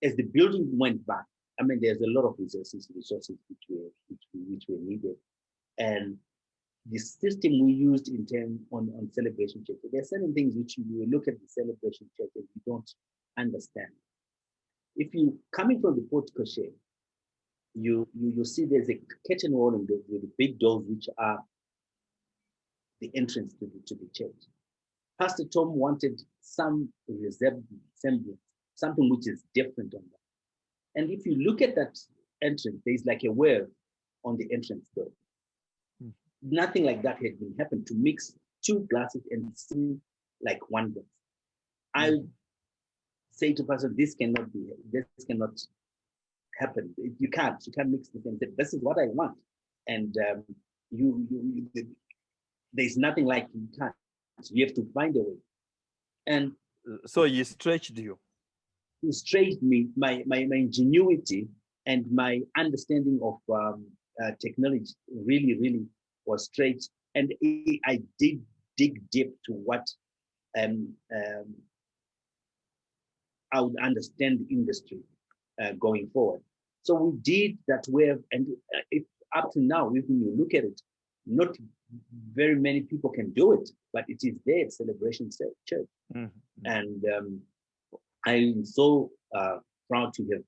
as the building went back, I mean, there's a lot of resources which were needed, and the system we used on Celebration Church. There are certain things which you look at the Celebration Church and you don't understand. If you coming from the portico shade, you see there's a curtain wall and the big doors which are the entrance to the church. Pastor Tom wanted some semblance, something which is different on that. And if you look at that entrance, there's like a wave on the entrance door. Nothing like that had been happened, to mix two glasses and see like one glass. I say to Pastor, this cannot happen. You can't mix the same. This is what I want. And there's nothing like you can't. So you have to find a way. And so he stretched you. He stretched me, my ingenuity and my understanding of technology really was stretched. And I did dig deep to what I would understand the industry going forward. So we did that wave, and up to now, if you look at it, not very many people can do it, but it is there at Celebration Church. And I'm so proud to have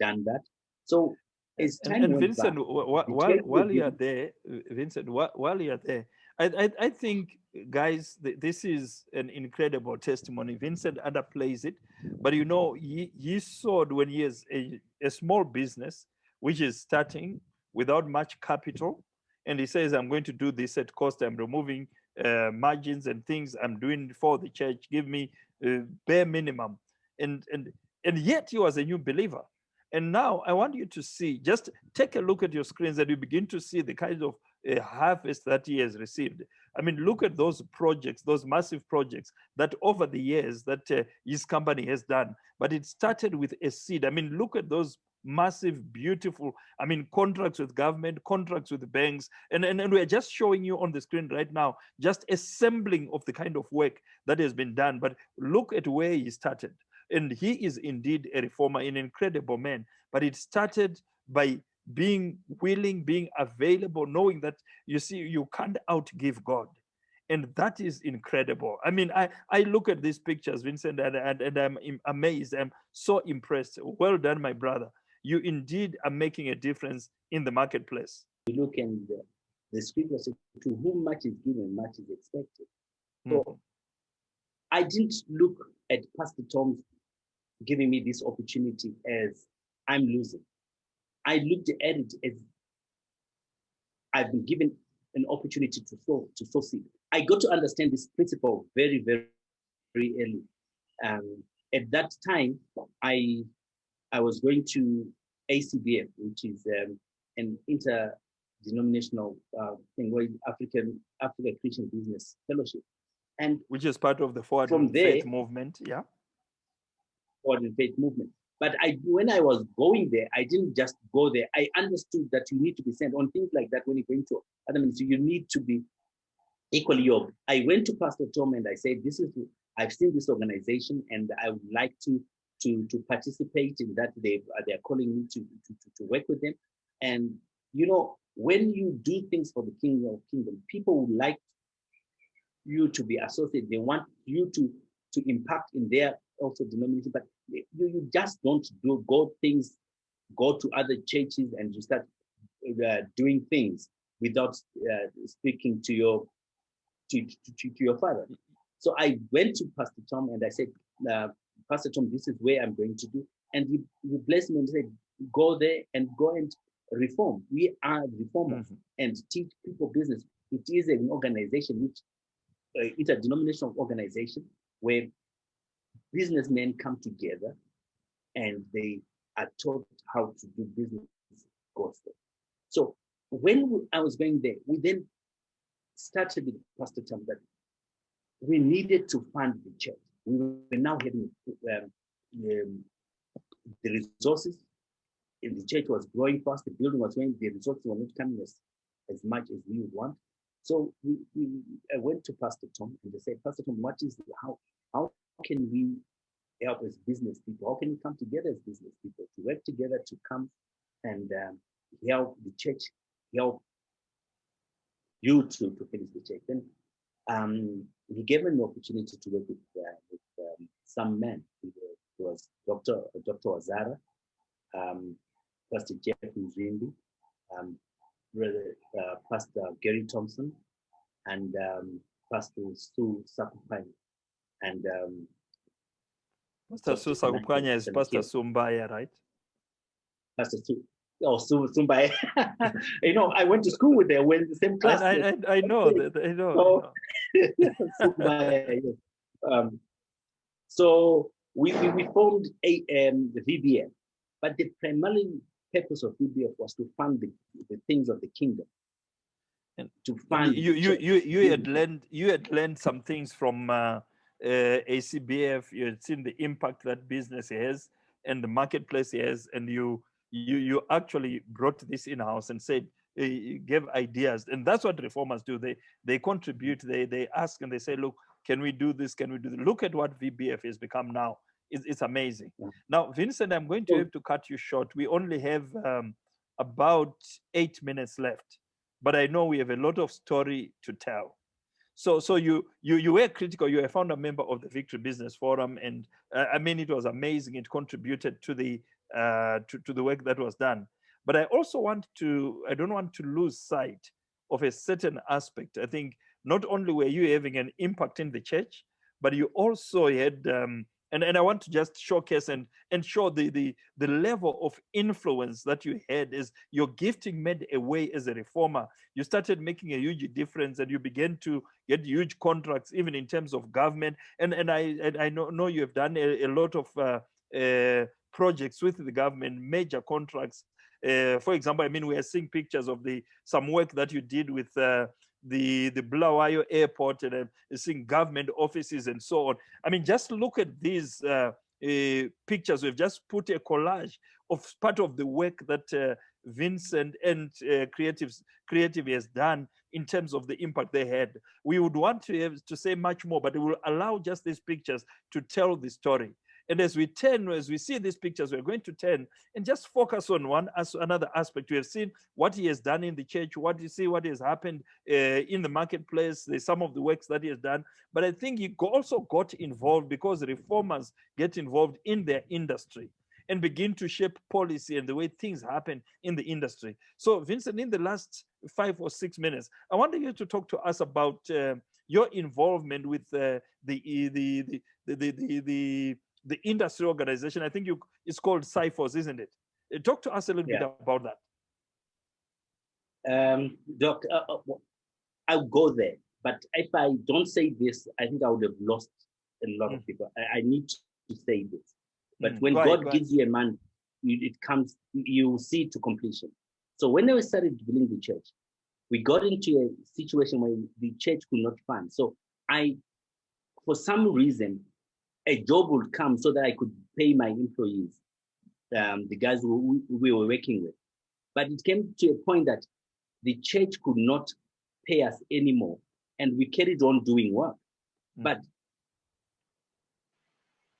done that. So as time And went by, Vincent, the church was while you are there, Vincent, while you are there, I think, guys, this is an incredible testimony. Vincent underplays it, but you know, he sowed when he has a small business which is starting without much capital, and he says, "I'm going to do this at cost. I'm removing margins and things. I'm doing for the church. Give me bare minimum," and yet he was a new believer. And now I want you to see, just take a look at your screens and you begin to see the kind of harvest that he has received. I mean, look at those projects, those massive projects that over the years that his company has done. But it started with a seed. I mean, look at those massive, beautiful, I mean, contracts with government, contracts with banks. And we're just showing you on the screen right now, just a sampling of the kind of work that has been done. But look at where he started. And he is indeed a reformer, an incredible man. But it started by being willing, being available, knowing that, you see, you can't outgive God. And that is incredible. I mean, I look at these pictures, Vincent, and I'm amazed. I'm so impressed. Well done, my brother. You indeed are making a difference in the marketplace. You look and the scripture says, to whom much is given, much is expected. So I didn't look at Pastor Tom's giving me this opportunity as I'm losing. I looked at it as I've been given an opportunity to sow seed. I got to understand this principle very, very, very early. At that time, I was going to ACBF, which is an interdenominational thing, where Africa Christian Business Fellowship, and which is part of the Forward Faith movement, yeah. Forward Faith movement. But when I was going there, I didn't just go there. I understood that you need to be sent on things like that. When you're going to other ministry, you need to be equally yoked. I went to Pastor Tom and I said, I've seen this organization and I would like to participate in that. They are calling me to work with them. And you know, when you do things for the kingdom, people would like you to be associated. They want you to impact in their also denomination, but you just don't go to other churches and you start doing things without speaking to your father. So I went to Pastor Tom and I said, Pastor Tom, this is where I'm going to do. And he blessed me and said, go there and go and reform. We are reformers and teach people business. It is an organization which interdenominational organization where businessmen come together and they are taught how to do business gospel. So when I was going there, we then started with Pastor Tom that we needed to fund the church. We were now having the resources. The church was growing fast, the building was growing, the resources were not coming as much as we would want. So I went to Pastor Tom and they said, Pastor Tom, how can we help as business people? How can we come together as business people to work together to come and help the church, help you to finish the church? Then he gave me an opportunity to work with some men. He was Dr. Wazara, Pastor Jeff Mzimbi, Pastor Gary Thompson, and Pastor Sue Sakupanya. And Pastor Sue Sakupanya is Pastor Sumbaya, right? Pastor Sue. Oh, Sumbaya. You know, I went to school with them when the same class. I know. I know. Sumbaya, yes. So we formed the VBF, but the primary purpose of VBF was to fund the things of the kingdom. And to fund you had learned some things from ACBF. You had seen the impact that business has and the marketplace has, and you actually brought this in-house and said, gave ideas. And that's what reformers do. They contribute, they ask and they say, look, can we do this? Can we do this? Look at what VBF has become now. It's amazing. Yeah. Now, Vincent, I'm going to have to cut you short. We only have about 8 minutes left, but I know we have a lot of story to tell. So you were critical. You were a founder member of the Victory Business Forum, and I mean, it was amazing. It contributed to the work that was done. But I also I don't want to lose sight of a certain aspect. I think not only were you having an impact in the church, but you also had, and I want to just showcase and show the level of influence that you had as your gifting made a way as a reformer. You started making a huge difference, and you began to get huge contracts, even in terms of government. And I know you have done a lot of projects with the government, major contracts. For example, I mean, we are seeing pictures of some work that you did with the Bulawayo airport, and seeing government offices and so on. I mean, just look at these pictures. We've just put a collage of part of the work that Vincent and Creative has done in terms of the impact they had. We would want to say much more, but it will allow just these pictures to tell the story. And as we see these pictures, we're going to turn and just focus on another aspect. We have seen what he has done in the church, what has happened in the marketplace. There's some of the works that he has done. But I think he also got involved because reformers get involved in their industry and begin to shape policy and the way things happen in the industry. So, Vincent, in the last 5 or 6 minutes, I want you to talk to us about your involvement with the industry organization. I think it's called CIFOS, isn't it? Talk to us a little bit about that. Doc, I'll go there. But if I don't say this, I think I would have lost a lot of people. I need to say this. But when God gives you a man, you see it to completion. So when we started building the church, we got into a situation where the church could not fund. So for some reason, a job would come so that I could pay my employees, the guys who we were working with. But it came to a point that the church could not pay us anymore, and we carried on doing work. But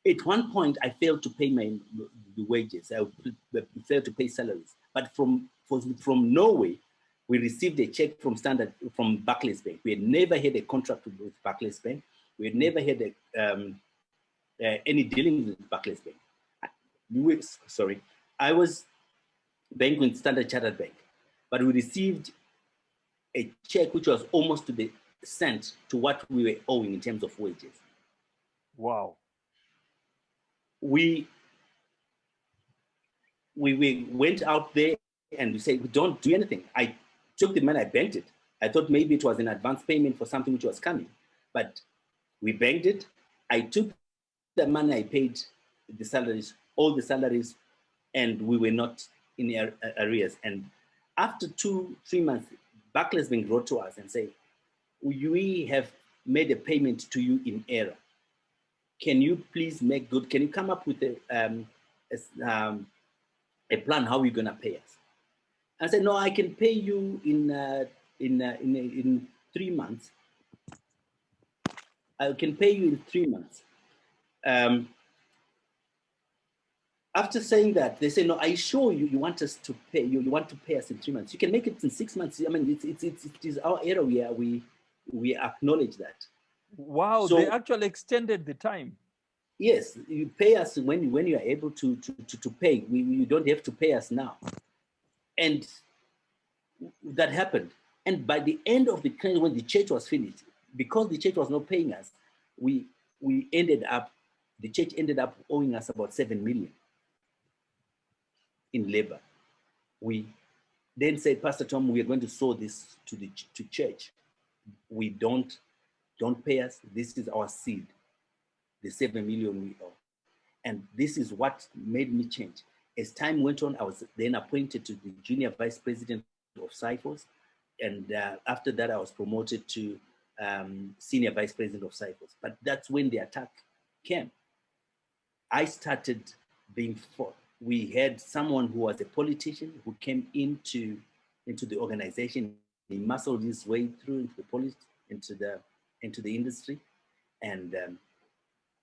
at one point, I failed to pay the wages. I failed to pay salaries. But from Norway, we received a check from Barclays Bank. We had never had a contract with Barclays Bank. We had never had any dealings with Barclays Bank. I was banking with Standard Chartered Bank, but we received a check which was almost to the cent to what we were owing in terms of wages. Wow. We went out there and we said, we don't do anything. I took the money, I banked it. I thought maybe it was an advance payment for something which was coming, but we banked it. I took the money, I paid the salaries, all the salaries, and we were not in arrears. And after 2-3 months, Barclays Bank wrote to us and said, we have made a payment to you in error. Can you please make good? Can you come up with a plan how you're gonna pay us? I said, no, I can pay you in 3 months. I can pay you in 3 months. After saying that, they say, no, are you sure you want us to pay you? You want to pay us in 3 months? You can make it in 6 months. I mean, it is our error. We acknowledge that. Wow, so, they actually extended the time. Yes, you pay us when you are able to pay. You don't have to pay us now. And that happened. And by the end of the time, when the church was finished, because the church was not paying us, the church ended up owing us about 7 million in labor. We then said, Pastor Tom, we are going to sow this to church. We don't pay us. This is our seed, the 7 million we owe. And this is what made me change. As time went on, I was then appointed to the junior vice president of CIFOS. And after that, I was promoted to senior vice president of CIFOS. But that's when the attack came. I started being fought. We had someone who was a politician who came into the organization. He muscled his way through into the industry. And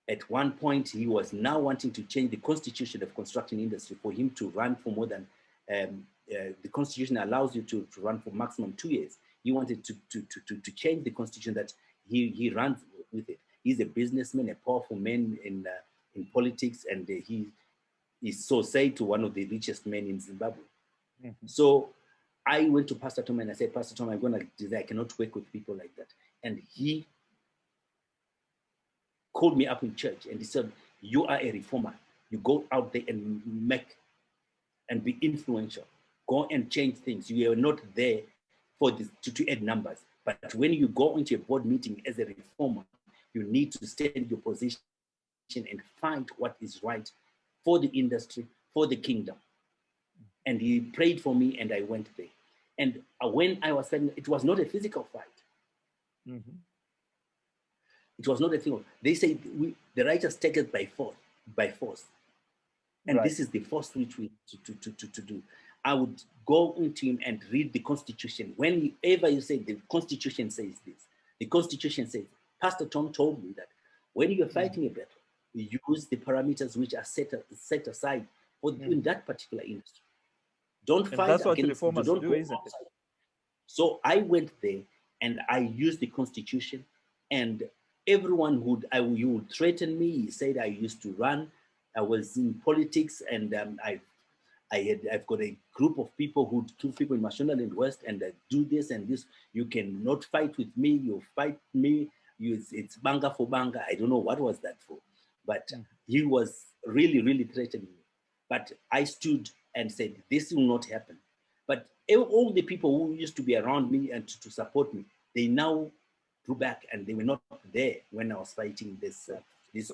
at one point, he was now wanting to change the constitution of construction industry for him to run for more than, the constitution allows you to run for maximum 2 years. He wanted to change the constitution that he runs with it. He's a businessman, a powerful man in politics, and he is so say to one of the richest men in Zimbabwe. So I went to Pastor Tom and I said, Pastor Tom, I'm going to do that. I cannot work with people like that. And he called me up in church and he said, you are a reformer. You go out there and make and be influential. Go and change things. You are not there for this, to add numbers. But when you go into a board meeting as a reformer, you need to stand your position and find what is right for the industry, for the kingdom. And he prayed for me and I went there. And when I was fighting, it was not a physical fight. It was not a thing. They say the righteous take it by force. And this is the first which we to do. I would go into him and read the Constitution. Whenever you say the Constitution says this, the Constitution says, Pastor Tom told me that when you're fighting a battle, you use the parameters which are set aside for in that particular industry. Don't fight that's what against, reformers don't do, go isn't it? outside. So I went there and I used the Constitution, and everyone you would threaten me. He said I used to run. I was in politics, and I've got a group of people two people in Mashonaland West, and do this and this. You cannot fight with me. You fight me. It's banga for banga. I don't know what was that for, but he was really, really threatening me. But I stood and said, this will not happen. But all the people who used to be around me and to support me, they now drew back, and they were not there when I was fighting this.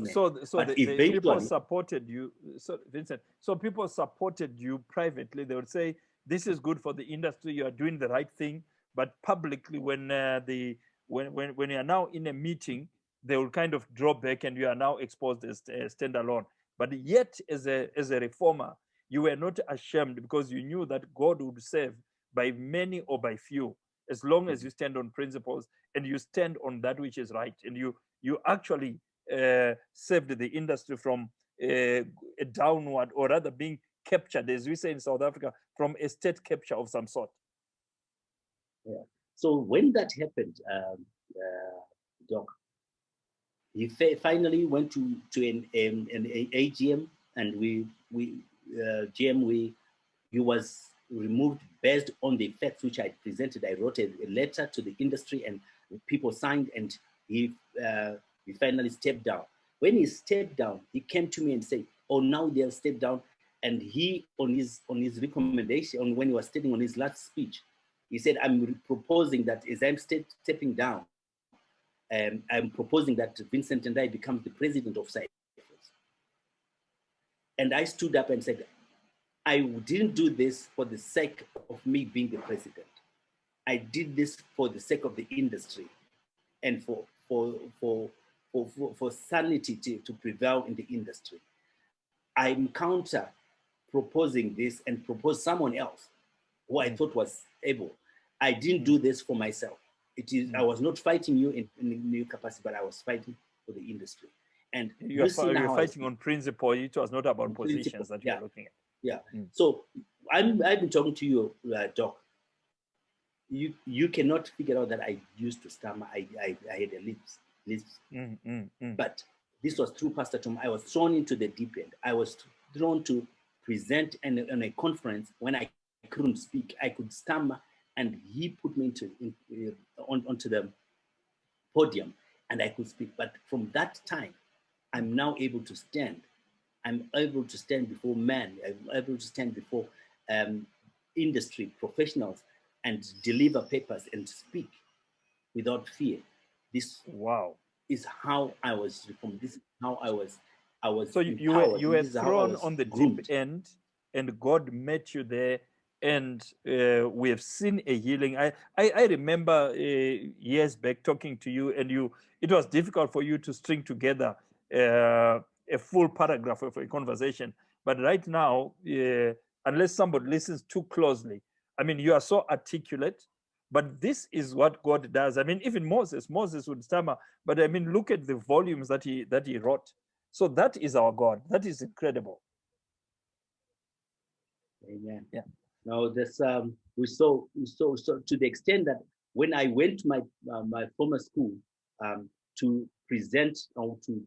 So the people supported you. So Vincent, so people supported you privately. They would say, "This is good for the industry. You are doing the right thing." But publicly, when you are now in a meeting, they will kind of draw back, and you are now exposed as standalone. But yet, as a reformer, you were not ashamed because you knew that God would save by many or by few, as long as you stand on principles and you stand on that which is right, and you actually saved the industry from a downward, or rather being captured, as we say in South Africa, from a state capture of some sort. Yeah. So when that happened, Doc, he finally went to an AGM, and he was removed based on the facts which I presented. I wrote a letter to the industry, and people signed, and he finally stepped down. When he stepped down, he came to me and said, "Oh, now they'll step down." And he, on his recommendation, when he was stating on his last speech, he said, "I'm proposing that as I'm stepping down, I'm proposing that Vincent Tendai becomes the president of Cyprus." And I stood up and said, I didn't do this for the sake of me being the president. I did this for the sake of the industry and for sanity to prevail in the industry. I'm counter proposing this and propose someone else who I thought was able. I didn't do this for myself. I was not fighting you in new capacity, but I was fighting for the industry. And you're fighting on principle. It was not about positions that you're looking at. Yeah. So I've been talking to you, Doc. You cannot figure out that I used to stammer. I had a lisp. But this was through Pastor Tom. I was thrown into the deep end. I was thrown to present in a conference when I couldn't speak. I could stammer, and he put me onto the podium, and I could speak. But from that time, I'm now able to stand. I'm able to stand before men. I'm able to stand before industry professionals and deliver papers and speak without fear. This is how I was reformed. This is how I was. So you were thrown on the deep end, and God met you there, and we have seen a healing. I remember years back talking to you, and it was difficult for you to string together a full paragraph of a conversation. But right now, unless somebody listens too closely, I mean, you are so articulate. But this is what God does. I mean, even Moses would stammer. But I mean, look at the volumes that he wrote. So that is our God. That is incredible. Amen. Yeah. Now this we saw to the extent that when I went to my former school to present or to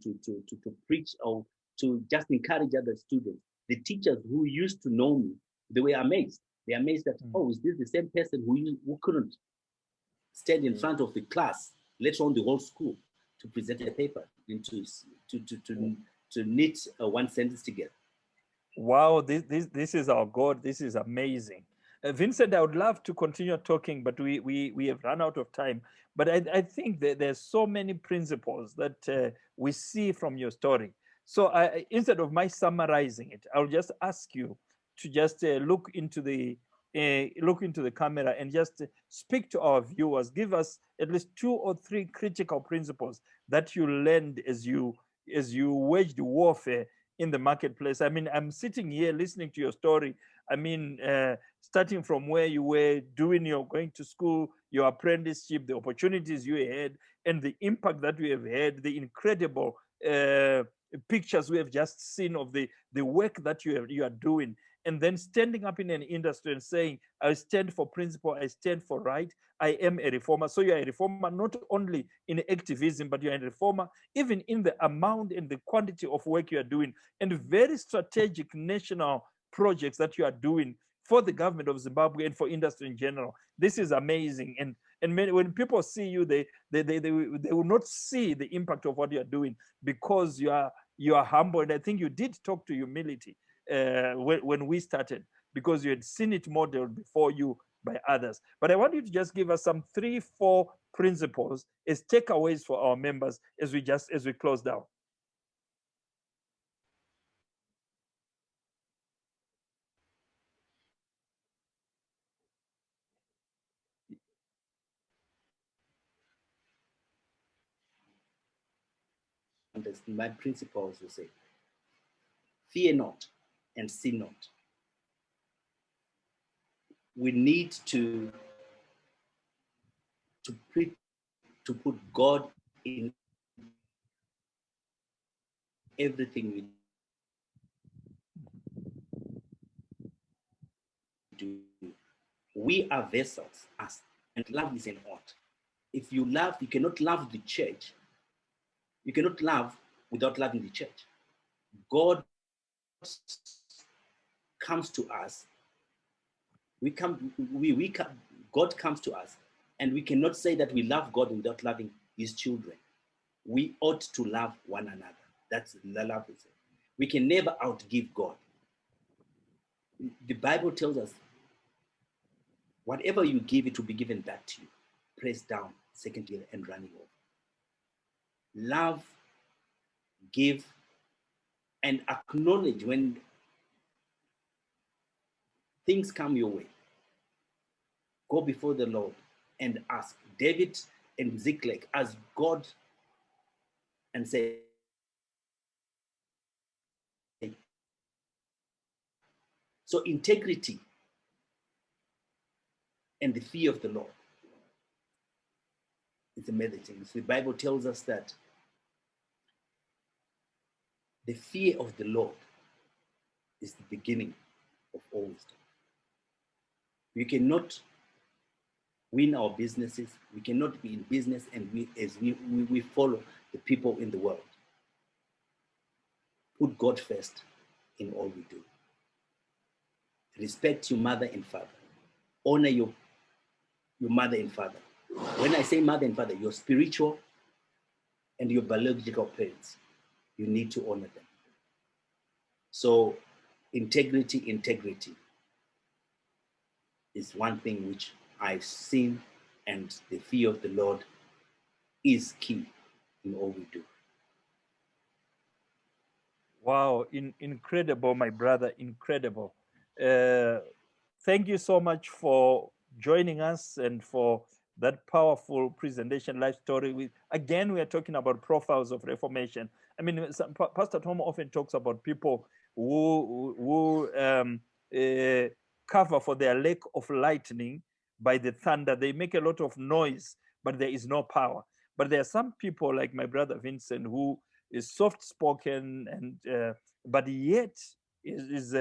preach or to just encourage other students, the teachers who used to know me, they were amazed. They're amazed that, oh, is this the same person who couldn't stand in front of the class, let alone the whole school, to present a paper and to knit one sentence together? Wow, this is our God. This is amazing. Vincent, I would love to continue talking, but we have run out of time. But I think that there's so many principles that we see from your story. So instead of my summarizing it, I'll just ask you to just look into the camera and just speak to our viewers. Give us at least 2 or 3 critical principles that you learned as you waged warfare in the marketplace. I mean, I'm sitting here listening to your story. I mean, starting from where you were doing your going to school, your apprenticeship, the opportunities you had, and the impact that you have had, the incredible pictures we have just seen of the work that you are doing, and then standing up in an industry and saying, I stand for principle, I stand for right, I am a reformer. So you're a reformer not only in activism, but you're a reformer even in the amount and the quantity of work you are doing, and very strategic national projects that you are doing for the government of Zimbabwe and for industry in general. This is amazing. And when people see you, they will not see the impact of what you are doing, because you are humble. And I think you did talk to humility when we started, because you had seen it modeled before you by others. But I want you to just give us some 3, 4 principles as takeaways for our members as we close down. And my principles will say, fear not and sin not. We need to put God in everything we do. We are vessels, us, and love is an art. If you love, you cannot love the church. You cannot love without loving the church. God comes to us. God comes to us, and we cannot say that we love God without loving his children. We ought to love one another. That's the love. We can never outgive God. The Bible tells us, whatever you give, it will be given back to you. Pressed down, second year, and running over. Love, give, and acknowledge when things come your way. Go before the Lord and ask. David and Ziklag asked God and say, so integrity and the fear of the Lord is amazing. The Bible tells us that the fear of the Lord is the beginning of all wisdom. We cannot win our businesses. We cannot be in business and we follow the people in the world. Put God first in all we do. Respect your mother and father. Honor your mother and father. When I say mother and father, your spiritual and your biological parents, you need to honor them. So integrity is one thing which I've seen, and the fear of the Lord is key in all we do. Wow, incredible, my brother, incredible. Thank you so much for joining us and for that powerful presentation, life story. Again, we are talking about profiles of reformation. I mean, Pastor Tom often talks about people who cover for their lack of lightning by the thunder. They make a lot of noise, but there is no power. But there are some people like my brother Vincent who is soft-spoken and but yet is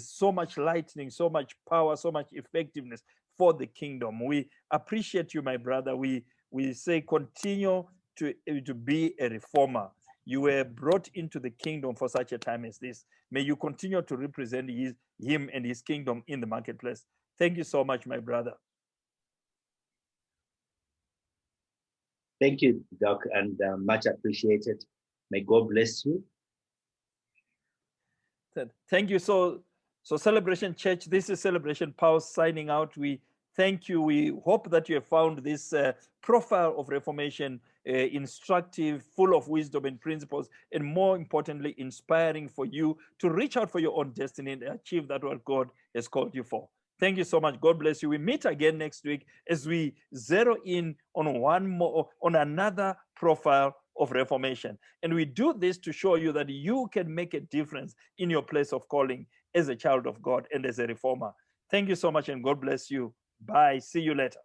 so much lightning, so much power, so much effectiveness for the kingdom. We appreciate you, my brother. We say continue to be a reformer. You were brought into the kingdom for such a time as this. May you continue to represent him and his kingdom in the marketplace. Thank you so much, my brother. Thank you, Doc, and much appreciated. May God bless you. Thank you. So Celebration Church, this is Celebration Pulse signing out. We thank you. We hope that you have found this profile of Reformation instructive, full of wisdom and principles, and more importantly, inspiring for you to reach out for your own destiny and achieve that what God has called you for. Thank you so much. God bless you. We meet again next week as we zero in on another profile of Reformation. And we do this to show you that you can make a difference in your place of calling as a child of God and as a reformer. Thank you so much, and God bless you. Bye. See you later.